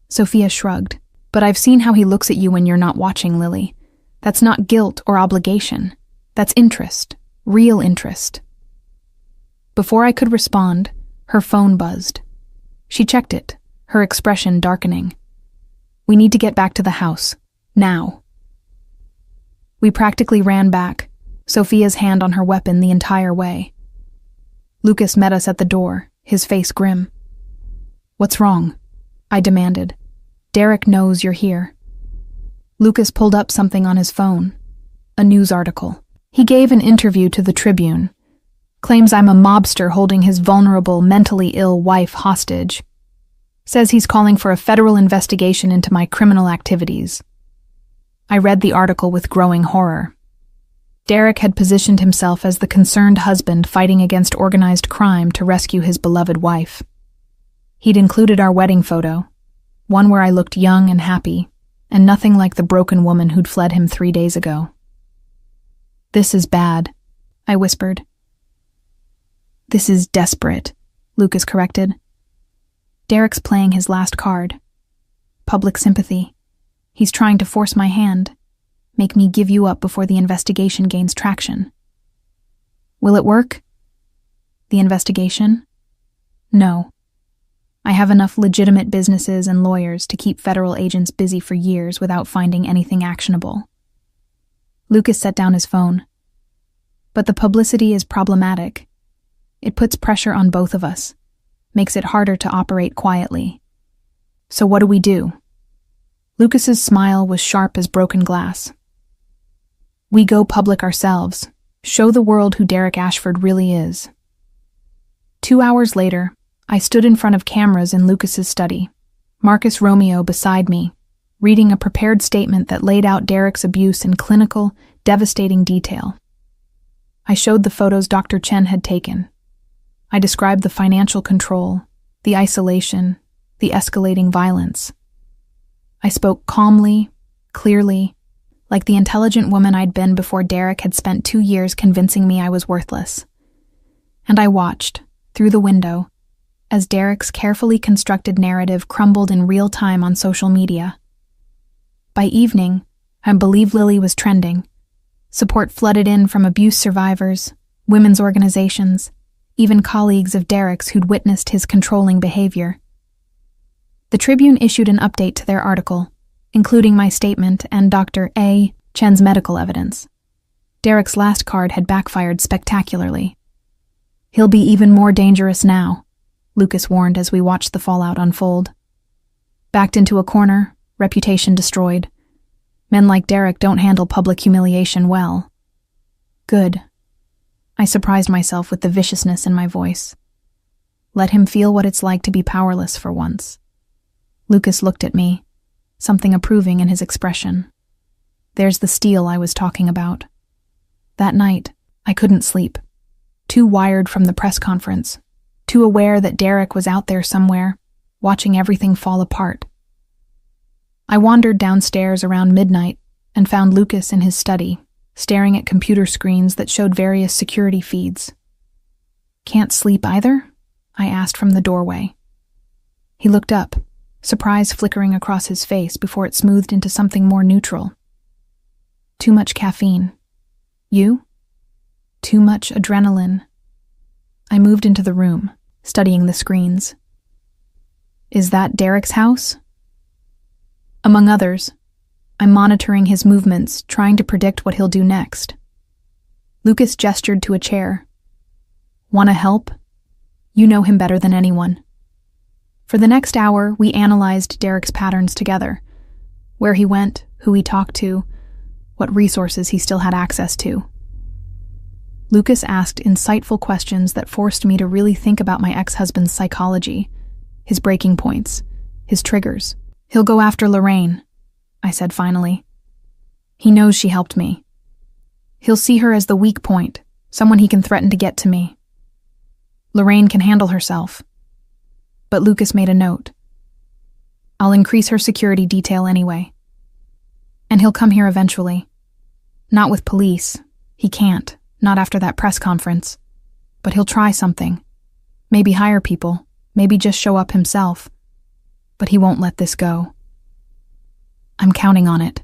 Sophia shrugged. But I've seen how he looks at you when you're not watching, Lily. That's not guilt or obligation. That's interest. Real interest. Before I could respond, her phone buzzed. She checked it, her expression darkening. We need to get back to the house. Now. We practically ran back, Sophia's hand on her weapon the entire way. Lucas met us at the door, his face grim. What's wrong? I demanded. Derek knows you're here. Lucas pulled up something on his phone. A news article. He gave an interview to the Tribune. Claims I'm a mobster holding his vulnerable, mentally ill wife hostage. Says he's calling for a federal investigation into my criminal activities. I read the article with growing horror. Derek had positioned himself as the concerned husband fighting against organized crime to rescue his beloved wife. He'd included our wedding photo, one where I looked young and happy, and nothing like the broken woman who'd fled him 3 days ago. "This is bad," I whispered. "This is desperate," Lucas corrected. "Derek's playing his last card. Public sympathy. He's trying to force my hand, make me give you up before the investigation gains traction." "Will it work?" "The investigation? No. I have enough legitimate businesses and lawyers to keep federal agents busy for years without finding anything actionable." Lucas set down his phone. "But the publicity is problematic. It puts pressure on both of us, makes it harder to operate quietly. So what do we do?" Lucas's smile was sharp as broken glass. "We go public ourselves, show the world who Derek Ashford really is." 2 hours later, I stood in front of cameras in Lucas's study, Marcus Romeo beside me, reading a prepared statement that laid out Derek's abuse in clinical, devastating detail. I showed the photos Dr. Chen had taken. I described the financial control, the isolation, the escalating violence. I spoke calmly, clearly, like the intelligent woman I'd been before Derek had spent 2 years convincing me I was worthless. And I watched, through the window, as Derek's carefully constructed narrative crumbled in real time on social media. By evening, I believe Lily was trending. Support flooded in from abuse survivors, women's organizations, even colleagues of Derek's who'd witnessed his controlling behavior. The Tribune issued an update to their article, including my statement and Dr. A. Chen's medical evidence. Derek's last card had backfired spectacularly. "He'll be even more dangerous now," Lucas warned as we watched the fallout unfold. "Backed into a corner, reputation destroyed. Men like Derek don't handle public humiliation well." "Good." I surprised myself with the viciousness in my voice. Let him feel what it's like to be powerless for once. Lucas looked at me, something approving in his expression. There's the steel I was talking about. That night, I couldn't sleep. Too wired from the press conference, too aware that Derek was out there somewhere, watching everything fall apart. I wandered downstairs around midnight and found Lucas in his study, staring at computer screens that showed various security feeds. "Can't sleep either?" I asked from the doorway. He looked up, surprise flickering across his face before it smoothed into something more neutral. "Too much caffeine. You?" "Too much adrenaline." I moved into the room, studying the screens. "Is that Derek's house?" "Among others. I'm monitoring his movements, trying to predict what he'll do next." Lucas gestured to a chair. "Want to help? You know him better than anyone." For the next hour, we analyzed Derek's patterns together. Where he went, who he talked to, what resources he still had access to. Lucas asked insightful questions that forced me to really think about my ex-husband's psychology, his breaking points, his triggers. "He'll go after Lorraine," I said finally. "He knows she helped me. He'll see her as the weak point, someone he can threaten to get to me. Lorraine can handle herself." But Lucas made a note. "I'll increase her security detail anyway. And he'll come here eventually. Not with police. He can't. Not after that press conference. But he'll try something. Maybe hire people. Maybe just show up himself. But he won't let this go." "I'm counting on it."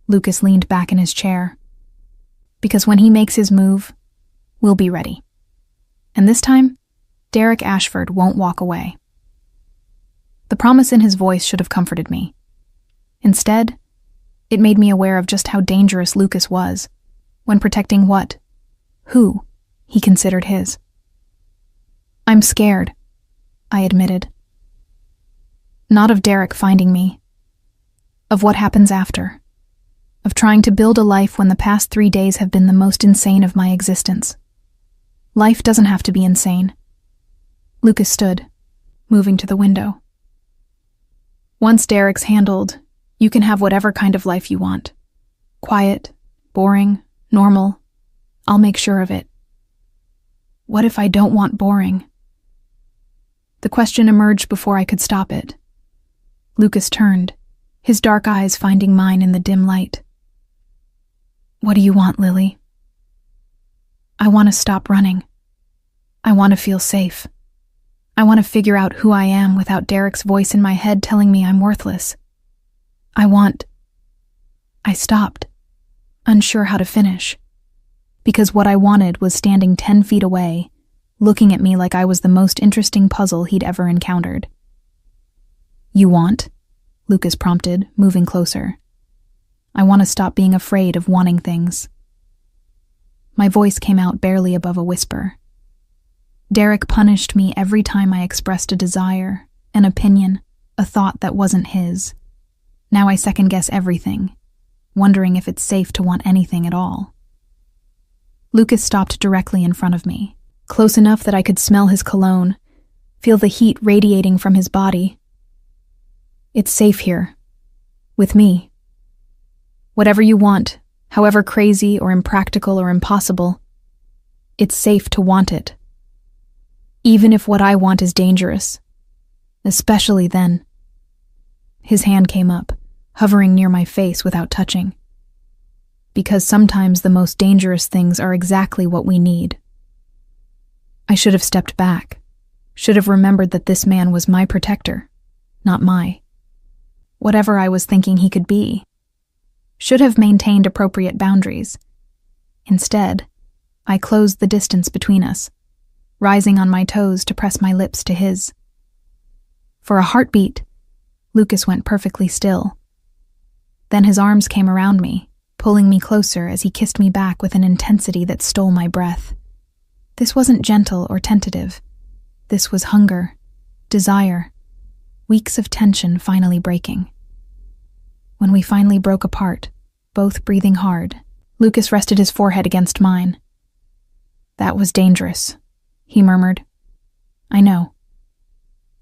Lucas leaned back in his chair. "Because when he makes his move, we'll be ready. And this time, Derek Ashford won't walk away." The promise in his voice should have comforted me. Instead, it made me aware of just how dangerous Lucas was when protecting who he considered his. "I'm scared," I admitted. Not of Derek finding me. Of what happens after. Of trying to build a life when the past 3 days have been the most insane of my existence. Life doesn't have to be insane. Lucas stood, moving to the window. Once Derek's handled, you can have whatever kind of life you want. Quiet, boring, normal. I'll make sure of it. What if I don't want boring? The question emerged before I could stop it. Lucas turned, his dark eyes finding mine in the dim light. What do you want, Lily? I want to stop running. I want to feel safe. I want to figure out who I am without Derek's voice in my head telling me I'm worthless. I stopped, unsure how to finish, because what I wanted was standing 10 feet away, looking at me like I was the most interesting puzzle he'd ever encountered. You want? Lucas prompted, moving closer. I want to stop being afraid of wanting things. My voice came out barely above a whisper. Derek punished me every time I expressed a desire, an opinion, a thought that wasn't his. Now I second-guess everything, wondering if it's safe to want anything at all. Lucas stopped directly in front of me, close enough that I could smell his cologne, feel the heat radiating from his body. It's safe here. With me. Whatever you want, however crazy or impractical or impossible, it's safe to want it. Even if what I want is dangerous. Especially then. His hand came up, hovering near my face without touching. Because sometimes the most dangerous things are exactly what we need. I should have stepped back, should have remembered that this man was my protector, not whatever I was thinking he could be. Should have maintained appropriate boundaries. Instead, I closed the distance between us, rising on my toes to press my lips to his. For a heartbeat, Lucas went perfectly still. Then his arms came around me, pulling me closer as he kissed me back with an intensity that stole my breath. This wasn't gentle or tentative. This was hunger, desire, weeks of tension finally breaking. When we finally broke apart, both breathing hard, Lucas rested his forehead against mine. That was dangerous, he murmured. I know.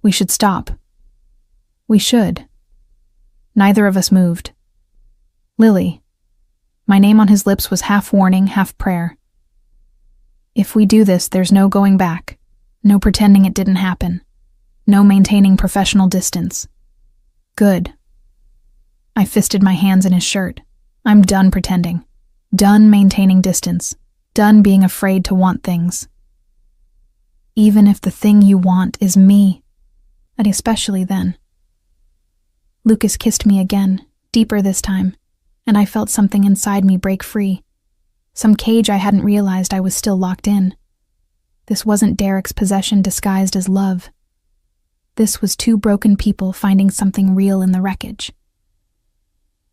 We should stop. We should. Neither of us moved. Lily. My name on his lips was half warning, half prayer. If we do this, there's no going back. No pretending it didn't happen. No maintaining professional distance. Good. I fisted my hands in his shirt. I'm done pretending. Done maintaining distance. Done being afraid to want things. Even if the thing you want is me. And especially then. Lucas kissed me again, deeper this time, and I felt something inside me break free. Some cage I hadn't realized I was still locked in. This wasn't Derek's possession disguised as love. This was two broken people finding something real in the wreckage.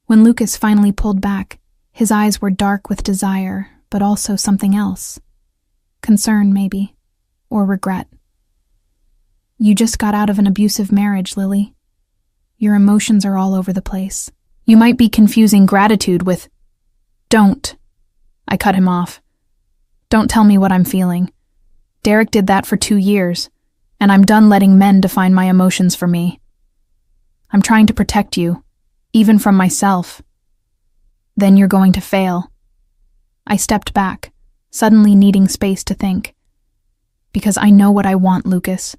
When Lucas finally pulled back, his eyes were dark with desire, but also something else. Concern, maybe, or regret. You just got out of an abusive marriage, Lily. Your emotions are all over the place. You might be confusing gratitude with, Don't. I cut him off. Don't tell me what I'm feeling. Derek did that for 2 years, and I'm done letting men define my emotions for me. I'm trying to protect you, even from myself. Then you're going to fail. I stepped back, suddenly needing space to think. Because I know what I want, Lucas.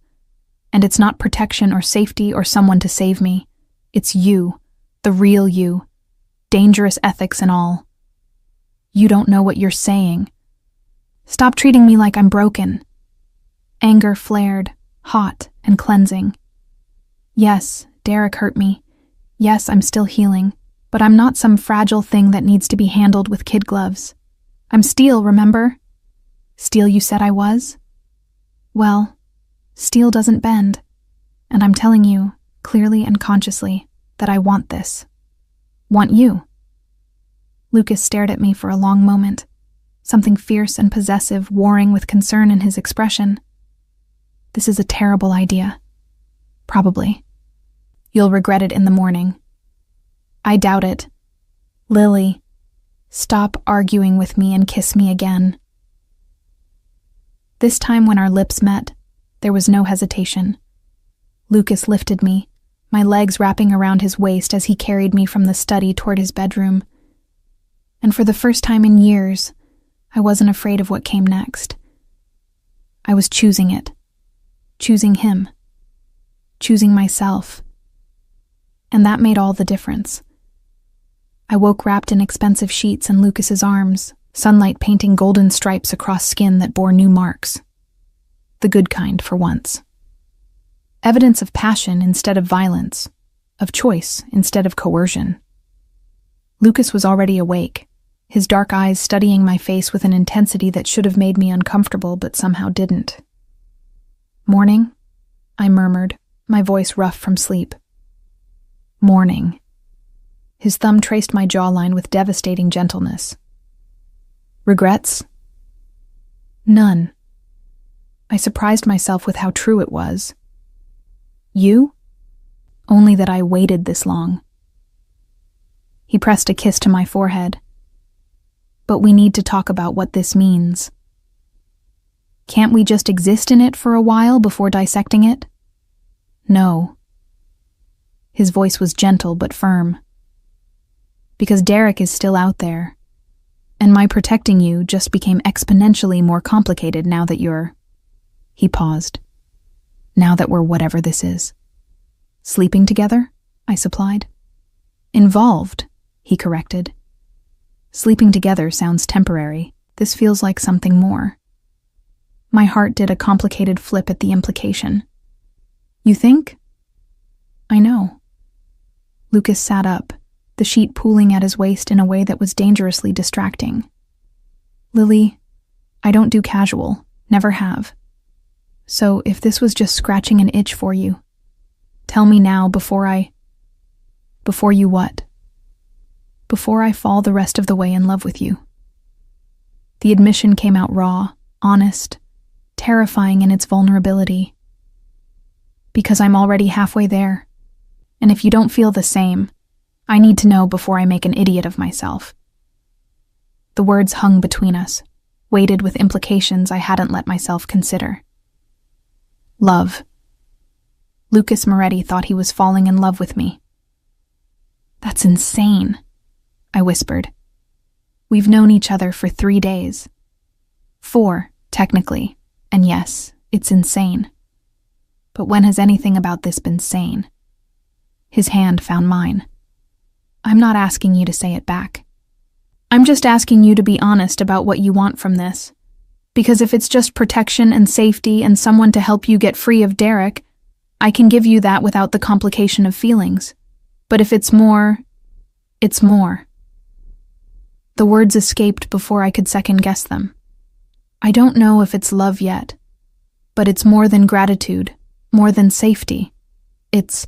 And it's not protection or safety or someone to save me. It's you, the real you, dangerous ethics and all. You don't know what you're saying. Stop treating me like I'm broken. Anger flared, hot and cleansing. Yes, Derek hurt me. Yes, I'm still healing, but I'm not some fragile thing that needs to be handled with kid gloves. I'm steel, remember? Steel you said I was? Well, steel doesn't bend, and I'm telling you, clearly and consciously, that I want this. Want you. Lucas stared at me for a long moment, something fierce and possessive warring with concern in his expression. This is a terrible idea. Probably. You'll regret it in the morning. I doubt it. Lily, stop arguing with me and kiss me again. This time when our lips met, there was no hesitation. Lucas lifted me, my legs wrapping around his waist as he carried me from the study toward his bedroom. And for the first time in years, I wasn't afraid of what came next. I was choosing it. Choosing him. Choosing myself. And that made all the difference. I woke wrapped in expensive sheets in Lucas's arms, sunlight painting golden stripes across skin that bore new marks. The good kind, for once. Evidence of passion instead of violence, of choice instead of coercion. Lucas was already awake, his dark eyes studying my face with an intensity that should have made me uncomfortable but somehow didn't. "Morning?" I murmured, my voice rough from sleep. "Morning." His thumb traced my jawline with devastating gentleness. "Regrets?" "None." I surprised myself with how true it was. "You?" "Only that I waited this long." He pressed a kiss to my forehead. "But we need to talk about what this means. Can't we just exist in it for a while before dissecting it?" "No." His voice was gentle but firm. "Because Derek is still out there, and my protecting you just became exponentially more complicated now that you're—" He paused. "Now that we're whatever this is." "Sleeping together?" I supplied. "Involved," he corrected. "Sleeping together sounds temporary. This feels like something more." My heart did a complicated flip at the implication. "You think?" "I know." Lucas sat up, the sheet pooling at his waist in a way that was dangerously distracting. "Lily, I don't do casual, never have. So if this was just scratching an itch for you, tell me now before you what?" "Before I fall the rest of the way in love with you." The admission came out raw, honest, terrifying in its vulnerability. "Because I'm already halfway there. And if you don't feel the same, I need to know before I make an idiot of myself." The words hung between us, weighted with implications I hadn't let myself consider. Love. Lucas Moretti thought he was falling in love with me. "That's insane," I whispered. "We've known each other for 3 days. 4, technically, and yes, it's insane. But when has anything about this been sane?" His hand found mine. "I'm not asking you to say it back. I'm just asking you to be honest about what you want from this. Because if it's just protection and safety and someone to help you get free of Derek, I can give you that without the complication of feelings. But if it's more, it's more." The words escaped before I could second-guess them. "I don't know if it's love yet, but it's more than gratitude, more than safety. It's—"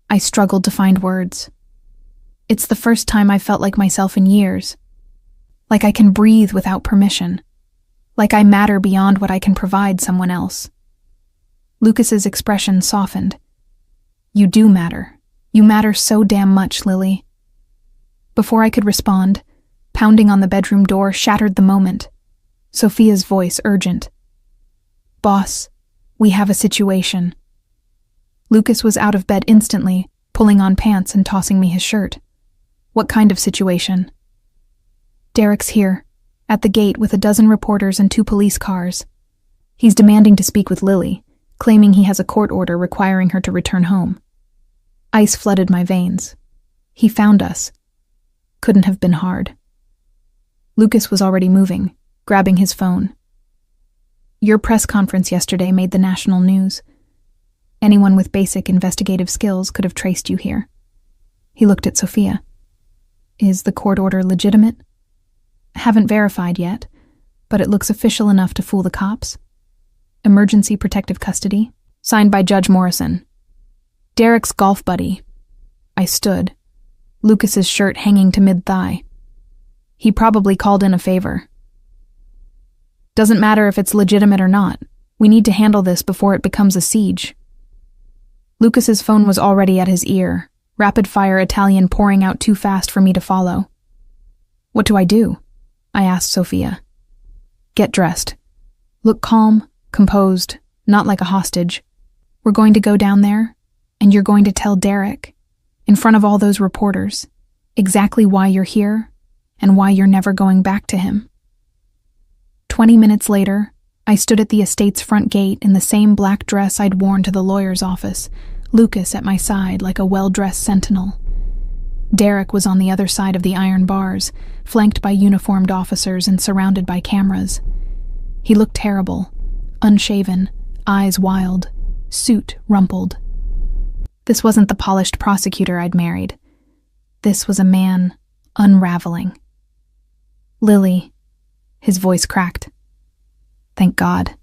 I struggled to find words. "It's the first time I felt like myself in years. Like I can breathe without permission. Like I matter beyond what I can provide someone else." Lucas's expression softened. "You do matter. You matter so damn much, Lily." Before I could respond, pounding on the bedroom door shattered the moment. Sophia's voice urgent. "Boss, we have a situation." Lucas was out of bed instantly, pulling on pants and tossing me his shirt. "What kind of situation?" "Derek's here, at the gate with a dozen reporters and 2 police cars. He's demanding to speak with Lily, claiming he has a court order requiring her to return home." Ice flooded my veins. He found us. Couldn't have been hard. Lucas was already moving, grabbing his phone. "Your press conference yesterday made the national news. Anyone with basic investigative skills could have traced you here." He looked at Sophia. "Is the court order legitimate?" "Haven't verified yet, but it looks official enough to fool the cops. Emergency protective custody, signed by Judge Morrison. Derek's golf buddy." I stood, Lucas's shirt hanging to mid-thigh. "He probably called in a favor." "Doesn't matter if it's legitimate or not. We need to handle this before it becomes a siege." Lucas's phone was already at his ear, rapid-fire Italian pouring out too fast for me to follow. "What do I do?" I asked Sophia. "Get dressed." Look calm, composed, not like a hostage. We're going to go down there, and you're going to tell Derek, in front of all those reporters, exactly why you're here and why you're never going back to him." 20 minutes later, I stood at the estate's front gate in the same black dress I'd worn to the lawyer's office, Lucas at my side like a well-dressed sentinel. Derek was on the other side of the iron bars, flanked by uniformed officers and surrounded by cameras. He looked terrible, unshaven, eyes wild, suit rumpled. This wasn't the polished prosecutor I'd married. This was a man unraveling. "Lily," his voice cracked. "Thank God.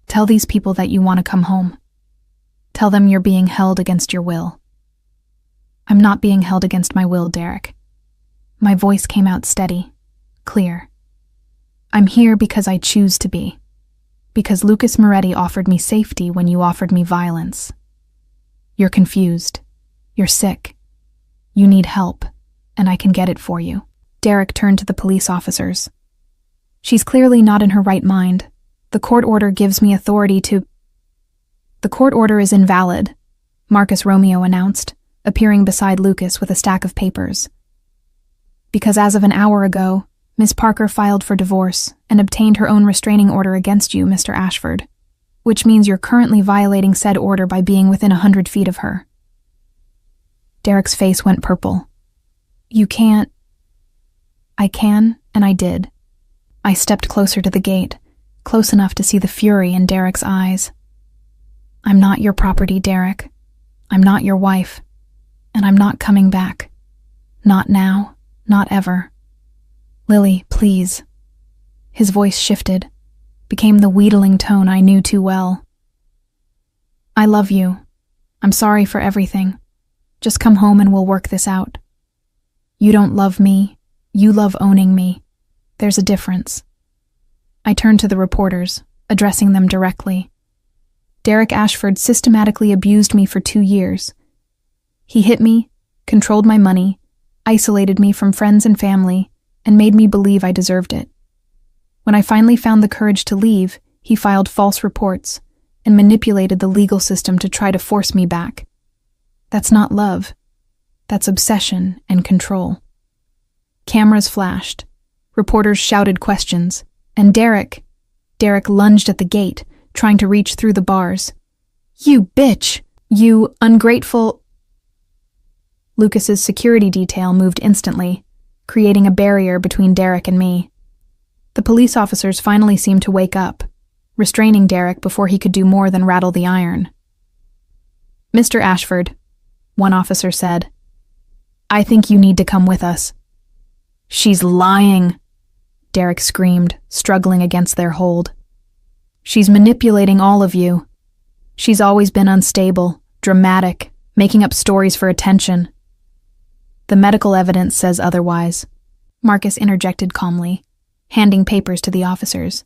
Tell these people that you want to come home. Tell them you're being held against your will." "I'm not being held against my will, Derek." My voice came out steady, clear. "I'm here because I choose to be. Because Lucas Moretti offered me safety when you offered me violence. You're confused. You're sick. You need help, and I can get it for you." Derek turned to the police officers. "She's clearly not in her right mind. The court order gives me authority to—" "The court order is invalid," Marcus Romeo announced, appearing beside Lucas with a stack of papers. "Because as of an hour ago, Miss Parker filed for divorce and obtained her own restraining order against you, Mr. Ashford, which means you're currently violating said order by being within 100 feet of her." Derek's face went purple. "You can't—" "I can, and I did." I stepped closer to the gate, close enough to see the fury in Derek's eyes. "I'm not your property, Derek. I'm not your wife. And I'm not coming back. Not now, not ever. Lily, please." His voice shifted, became the wheedling tone I knew too well. "I love you. I'm sorry for everything. Just come home and we'll work this out. You don't love me. You love owning me. There's a difference." I turned to the reporters, addressing them directly. Derek Ashford systematically abused me for 2 years. He hit me, controlled my money, isolated me from friends and family, and made me believe I deserved it. When I finally found the courage to leave, he filed false reports and manipulated the legal system to try to force me back. That's not love. That's obsession and control. Cameras flashed. Reporters shouted questions, and Derek lunged at the gate, trying to reach through the bars. "You bitch! You ungrateful—" Lucas's security detail moved instantly, creating a barrier between Derek and me. The police officers finally seemed to wake up, restraining Derek before he could do more than rattle the iron. "Mr. Ashford," one officer said, "I think you need to come with us." "She's lying," Derek screamed, struggling against their hold. "She's manipulating all of you. She's always been unstable, dramatic, making up stories for attention." "The medical evidence says otherwise," Marcus interjected calmly, handing papers to the officers.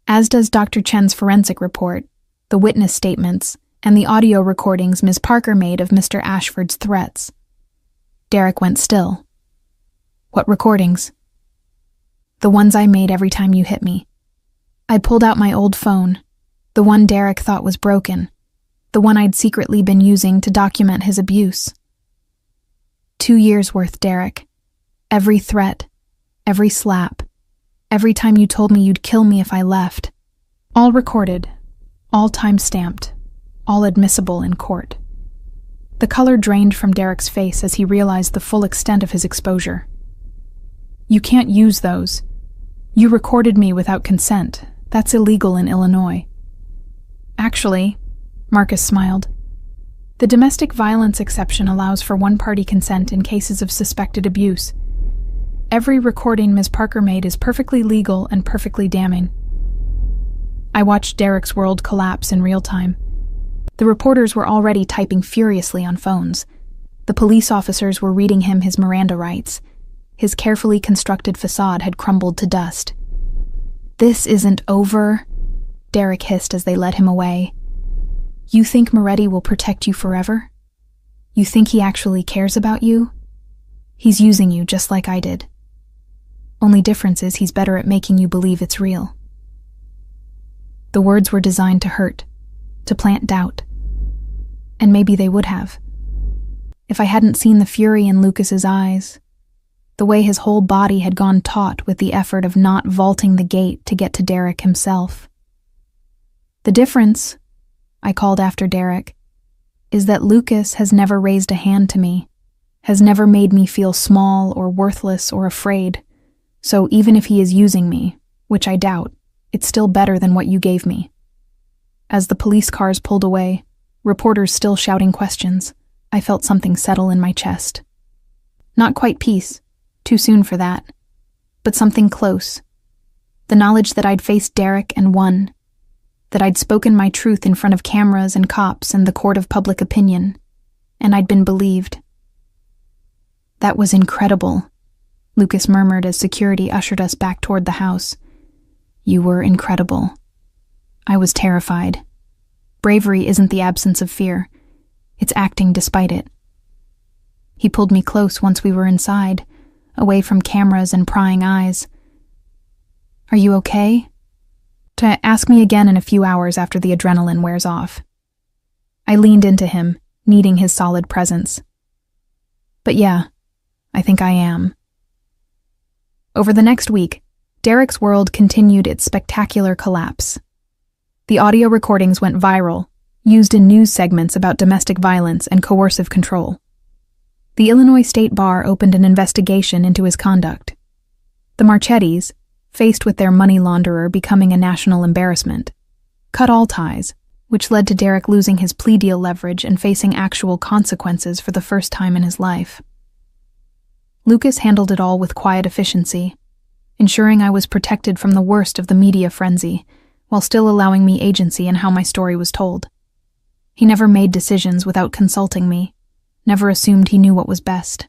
"As does Dr. Chen's forensic report, the witness statements, and the audio recordings Ms. Parker made of Mr. Ashford's threats." Derek went still. "What recordings?" "The ones I made every time you hit me." I pulled out my old phone, the one Derek thought was broken, the one I'd secretly been using to document his abuse. 2 years worth, Derek. Every threat, every slap, every time you told me you'd kill me if I left. All recorded, all time-stamped, all admissible in court. The color drained from Derek's face as he realized the full extent of his exposure. "You can't use those. You recorded me without consent. That's illegal in Illinois." "Actually," Marcus smiled, "the domestic violence exception allows for one-party consent in cases of suspected abuse. Every recording Ms. Parker made is perfectly legal and perfectly damning." I watched Derek's world collapse in real time. The reporters were already typing furiously on phones. The police officers were reading him his Miranda rights. His carefully constructed facade had crumbled to dust. "This isn't over," Derek hissed as they led him away. "You think Moretti will protect you forever? You think he actually cares about you? He's using you just like I did. Only difference is he's better at making you believe it's real." The words were designed to hurt, to plant doubt. And maybe they would have. If I hadn't seen the fury in Lucas's eyes, the way his whole body had gone taut with the effort of not vaulting the gate to get to Derek himself. The difference, I called after Derek, is that Lucas has never raised a hand to me, has never made me feel small or worthless or afraid. So even if he is using me, which I doubt, it's still better than what you gave me. As the police cars pulled away, reporters still shouting questions, I felt something settle in my chest. Not quite peace, too soon for that, but something close. The knowledge that I'd faced Derek and won, that I'd spoken my truth in front of cameras and cops and the court of public opinion, and I'd been believed. That was incredible, Lucas murmured as security ushered us back toward the house. You were incredible. I was terrified. Bravery isn't the absence of fear. It's acting despite it. He pulled me close once we were inside, away from cameras and prying eyes. Are you okay? To ask me again in a few hours after the adrenaline wears off. I leaned into him, needing his solid presence. But yeah, I think I am. Over the next week, Derek's world continued its spectacular collapse. The audio recordings went viral, used in news segments about domestic violence and coercive control. The Illinois State Bar opened an investigation into his conduct. The Marchettis, faced with their money launderer becoming a national embarrassment, cut all ties, which led to Derek losing his plea deal leverage and facing actual consequences for the first time in his life. Lucas handled it all with quiet efficiency, ensuring I was protected from the worst of the media frenzy, while still allowing me agency in how my story was told. He never made decisions without consulting me, never assumed he knew what was best,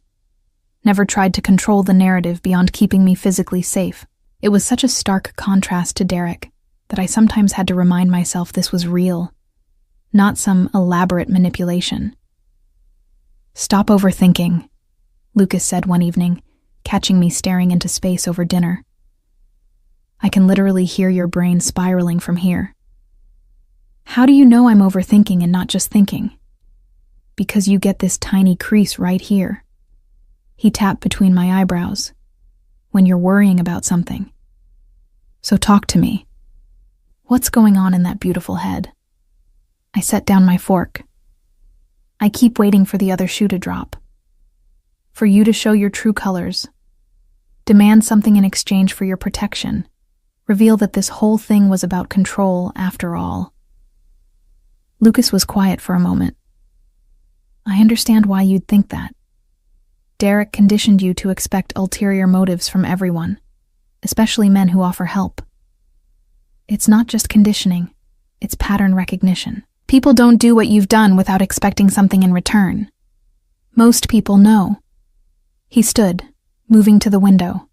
never tried to control the narrative beyond keeping me physically safe. It was such a stark contrast to Derek that I sometimes had to remind myself this was real, not some elaborate manipulation. Stop overthinking, Lucas said one evening, catching me staring into space over dinner. I can literally hear your brain spiraling from here. How do you know I'm overthinking and not just thinking? Because you get this tiny crease right here. He tapped between my eyebrows. When you're worrying about something. So talk to me. What's going on in that beautiful head? I set down my fork. I keep waiting for the other shoe to drop. For you to show your true colors. Demand something in exchange for your protection. Reveal that this whole thing was about control after all. Lucas was quiet for a moment. I understand why you'd think that. Derek conditioned you to expect ulterior motives from everyone, especially men who offer help. It's not just conditioning, it's pattern recognition. People don't do what you've done without expecting something in return. Most people know. He stood, moving to the window.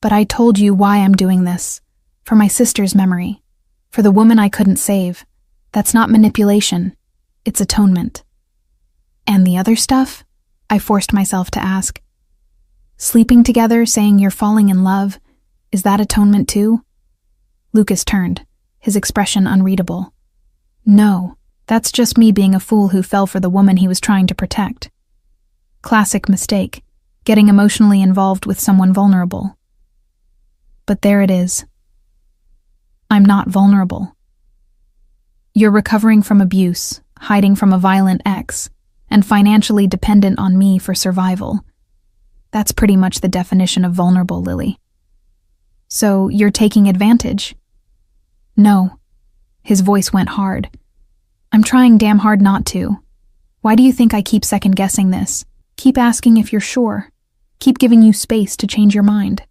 But I told you why I'm doing this. For my sister's memory. For the woman I couldn't save. That's not manipulation. It's atonement. And the other stuff? I forced myself to ask. Sleeping together, saying you're falling in love, is that atonement too? Lucas turned, his expression unreadable. No, that's just me being a fool who fell for the woman he was trying to protect. Classic mistake, getting emotionally involved with someone vulnerable. But there it is. I'm not vulnerable. You're recovering from abuse, hiding from a violent ex, and financially dependent on me for survival. That's pretty much the definition of vulnerable, Lily. So you're taking advantage? No. His voice went hard. I'm trying damn hard not to. Why do you think I keep second-guessing this? Keep asking if you're sure. Keep giving you space to change your mind.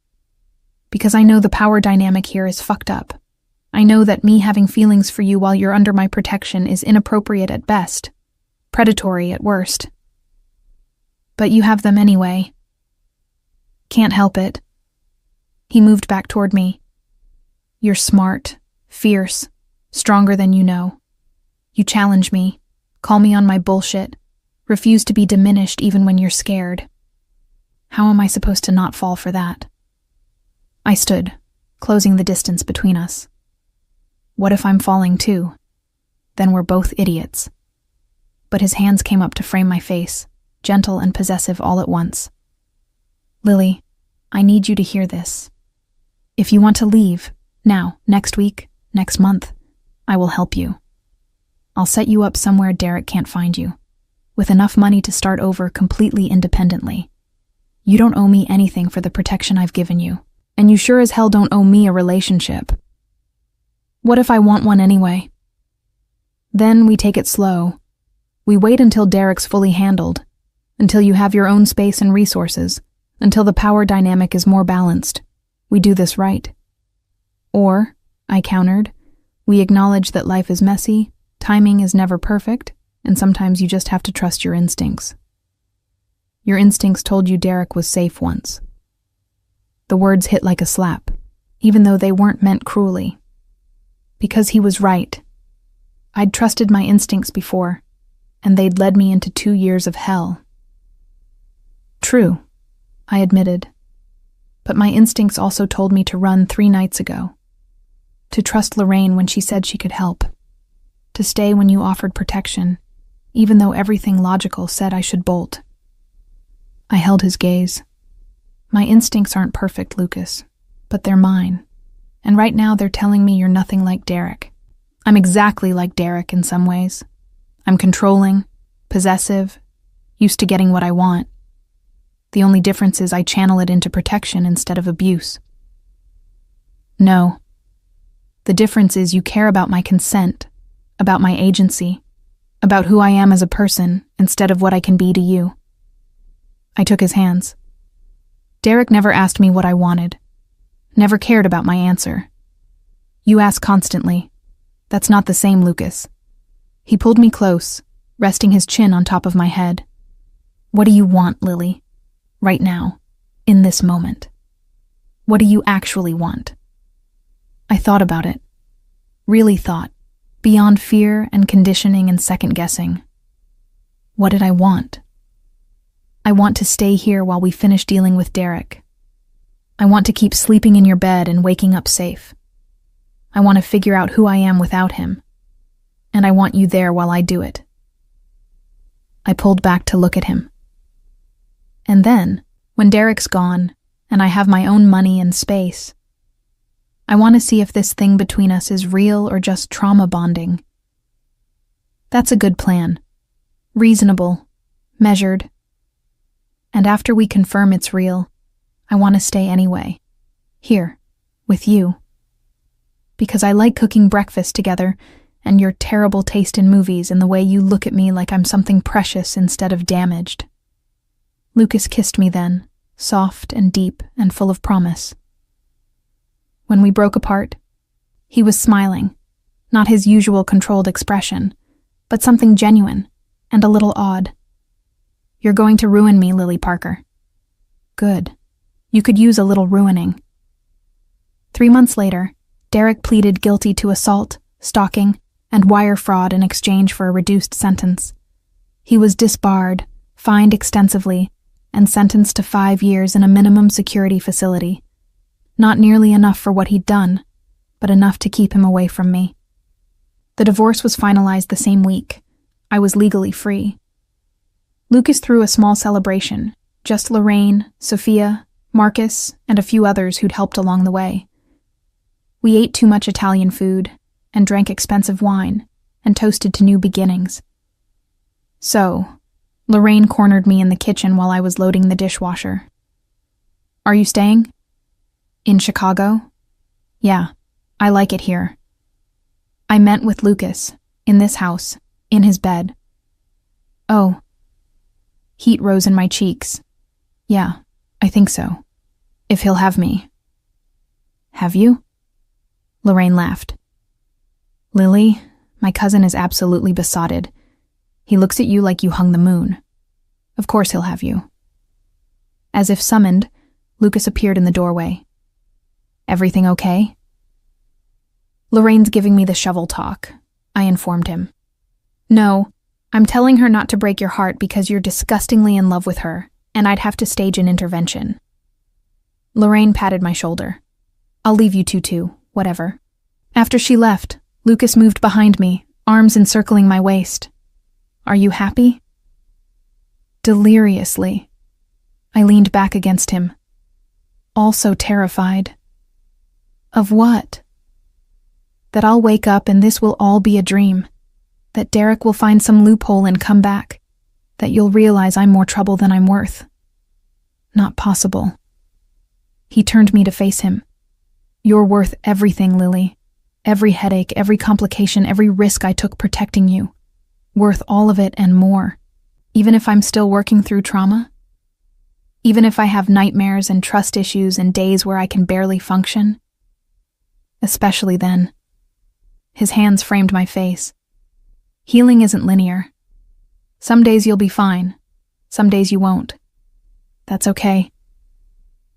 Because I know the power dynamic here is fucked up. I know that me having feelings for you while you're under my protection is inappropriate at best. Predatory at worst. But you have them anyway. Can't help it. He moved back toward me. You're smart, fierce, stronger than you know. You challenge me, call me on my bullshit, refuse to be diminished even when you're scared. How am I supposed to not fall for that? I stood, closing the distance between us. What if I'm falling too? Then we're both idiots. But his hands came up to frame my face, gentle and possessive all at once. Lily, I need you to hear this. If you want to leave, now, next week, next month, I will help you. I'll set you up somewhere Derek can't find you, with enough money to start over completely independently. You don't owe me anything for the protection I've given you, and you sure as hell don't owe me a relationship. What if I want one anyway? Then we take it slow. We wait until Derek's fully handled, until you have your own space and resources, until the power dynamic is more balanced. We do this right. Or, I countered, we acknowledge that life is messy, timing is never perfect, and sometimes you just have to trust your instincts. Your instincts told you Derek was safe once. The words hit like a slap, even though they weren't meant cruelly. Because he was right. I'd trusted my instincts before, and they'd led me into 2 years of hell. True, I admitted. But my instincts also told me to run 3 nights ago. To trust Lorraine when she said she could help. To stay when you offered protection, even though everything logical said I should bolt. I held his gaze. My instincts aren't perfect, Lucas, but they're mine. And right now they're telling me you're nothing like Derek. I'm exactly like Derek in some ways. I'm controlling, possessive, used to getting what I want. The only difference is I channel it into protection instead of abuse. No. The difference is you care about my consent, about my agency, about who I am as a person instead of what I can be to you. I took his hands. Derek never asked me what I wanted, never cared about my answer. You ask constantly. That's not the same, Lucas. He pulled me close, resting his chin on top of my head. What do you want, Lily? Right now, in this moment. What do you actually want? I thought about it. Really thought, beyond fear and conditioning and second-guessing. What did I want? I want to stay here while we finish dealing with Derek. I want to keep sleeping in your bed and waking up safe. I want to figure out who I am without him. And I want you there while I do it. I pulled back to look at him. And then, when Derek's gone, and I have my own money and space, I want to see if this thing between us is real or just trauma bonding. That's a good plan. Reasonable. Measured. And after we confirm it's real, I want to stay anyway. Here. With you. Because I like cooking breakfast together, and your terrible taste in movies and the way you look at me like I'm something precious instead of damaged. Lucas kissed me then, soft and deep and full of promise. When we broke apart, he was smiling, not his usual controlled expression, but something genuine and a little odd. You're going to ruin me, Lily Parker. Good. You could use a little ruining. 3 months later, Derek pleaded guilty to assault, stalking, and wire fraud in exchange for a reduced sentence. He was disbarred, fined extensively, and sentenced to 5 years in a minimum security facility. Not nearly enough for what he'd done, but enough to keep him away from me. The divorce was finalized the same week. I was legally free. Lucas threw a small celebration, just Lorraine, Sophia, Marcus, and a few others who'd helped along the way. We ate too much Italian food, and drank expensive wine, and toasted to new beginnings. So, Lorraine cornered me in the kitchen while I was loading the dishwasher. Are you staying? In Chicago? Yeah, I like it here. I meant with Lucas, in this house, in his bed. Oh. Heat rose in my cheeks. Yeah, I think so. If he'll have me. Have you? Lorraine laughed. Lily, my cousin is absolutely besotted. He looks at you like you hung the moon. Of course he'll have you. As if summoned, Lucas appeared in the doorway. Everything okay? Lorraine's giving me the shovel talk, I informed him. No, I'm telling her not to break your heart because you're disgustingly in love with her, and I'd have to stage an intervention. Lorraine patted my shoulder. I'll leave you two, whatever. After she left, Lucas moved behind me, arms encircling my waist. Are you happy? Deliriously. I leaned back against him, also terrified. Of what? That I'll wake up and this will all be a dream. That Derek will find some loophole and come back. That you'll realize I'm more trouble than I'm worth. Not possible. He turned me to face him. You're worth everything, Lily. Every headache, every complication, every risk I took protecting you. Worth all of it and more. Even if I'm still working through trauma? Even if I have nightmares and trust issues and days where I can barely function? Especially then. His hands framed my face. Healing isn't linear. Some days you'll be fine. Some days you won't. That's okay.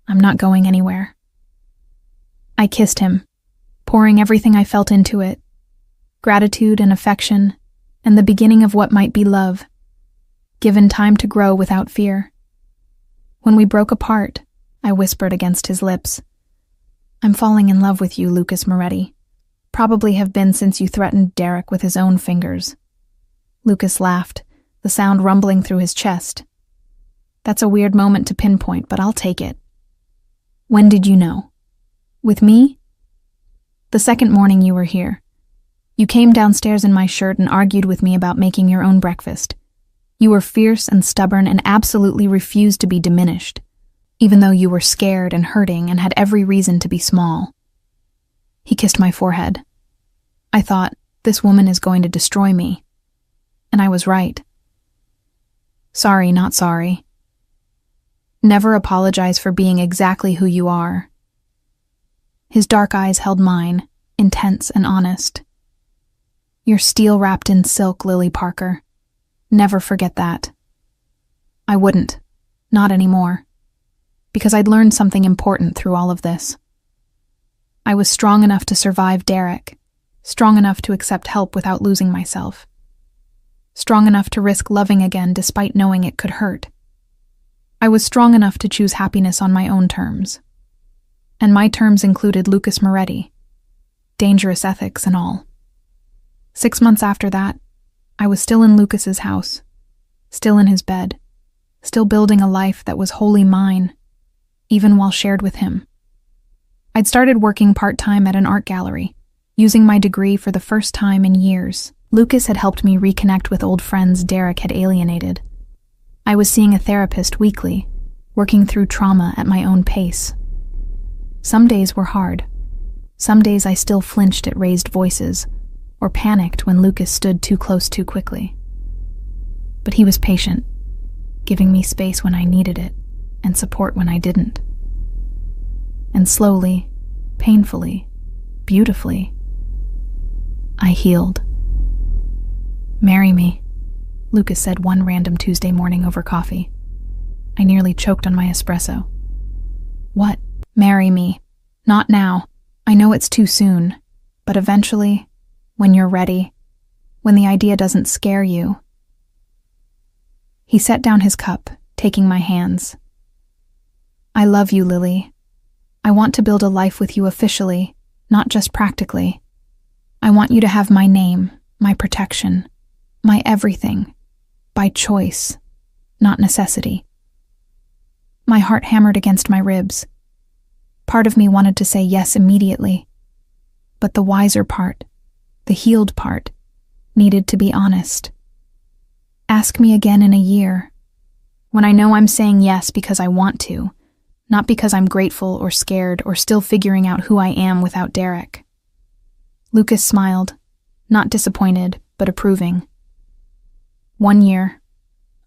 I'm not going anywhere. I kissed him, pouring everything I felt into it. Gratitude and affection, and the beginning of what might be love. Given time to grow without fear. When we broke apart, I whispered against his lips. I'm falling in love with you, Lucas Moretti. Probably have been since you threatened Derek with his own fingers. Lucas laughed, the sound rumbling through his chest. That's a weird moment to pinpoint, but I'll take it. When did you know? With me? The second morning you were here. You came downstairs in my shirt and argued with me about making your own breakfast. You were fierce and stubborn and absolutely refused to be diminished, even though you were scared and hurting and had every reason to be small. He kissed my forehead. I thought, this woman is going to destroy me. And I was right. Sorry, not sorry. Never apologize for being exactly who you are. His dark eyes held mine, intense and honest. You're steel wrapped in silk, Lily Parker. Never forget that. I wouldn't. Not anymore. Because I'd learned something important through all of this. I was strong enough to survive Derek, strong enough to accept help without losing myself, strong enough to risk loving again despite knowing it could hurt. I was strong enough to choose happiness on my own terms. And my terms included Lucas Moretti, dangerous ethics and all. 6 months after that, I was still in Lucas's house, still in his bed, still building a life that was wholly mine, even while shared with him. I'd started working part-time at an art gallery, using my degree for the first time in years. Lucas had helped me reconnect with old friends Derek had alienated. I was seeing a therapist weekly, working through trauma at my own pace. Some days were hard. Some days I still flinched at raised voices, or panicked when Lucas stood too close too quickly. But he was patient, giving me space when I needed it, and support when I didn't. And slowly, painfully, beautifully, I healed. Marry me, Lucas said one random Tuesday morning over coffee. I nearly choked on my espresso. What? Marry me. Not now. I know it's too soon, but eventually, when you're ready, when the idea doesn't scare you. He set down his cup, taking my hands. I love you, Lily. I want to build a life with you officially, not just practically. I want you to have my name, my protection, my everything, by choice, not necessity. My heart hammered against my ribs. Part of me wanted to say yes immediately, but the wiser part, the healed part, needed to be honest. Ask me again in a year, when I know I'm saying yes because I want to, not because I'm grateful or scared or still figuring out who I am without Derek. Lucas smiled, not disappointed, but approving. 1 year.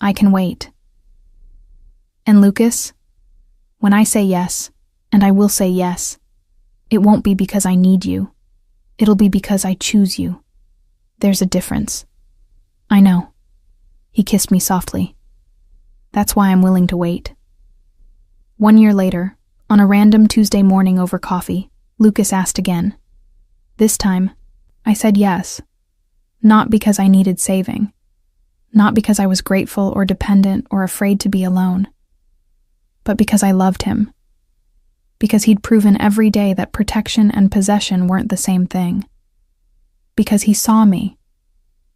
I can wait. And Lucas, when I say yes, and I will say yes, it won't be because I need you. It'll be because I choose you. There's a difference. I know. He kissed me softly. That's why I'm willing to wait. 1 year later, on a random Tuesday morning over coffee, Lucas asked again. This time, I said yes. Not because I needed saving. Not because I was grateful or dependent or afraid to be alone. But because I loved him. Because he'd proven every day that protection and possession weren't the same thing. because he saw me,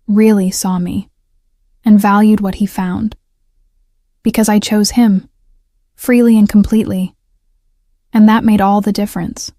really saw me, and valued what he found. Because I chose him, freely and completely, and that made all the difference.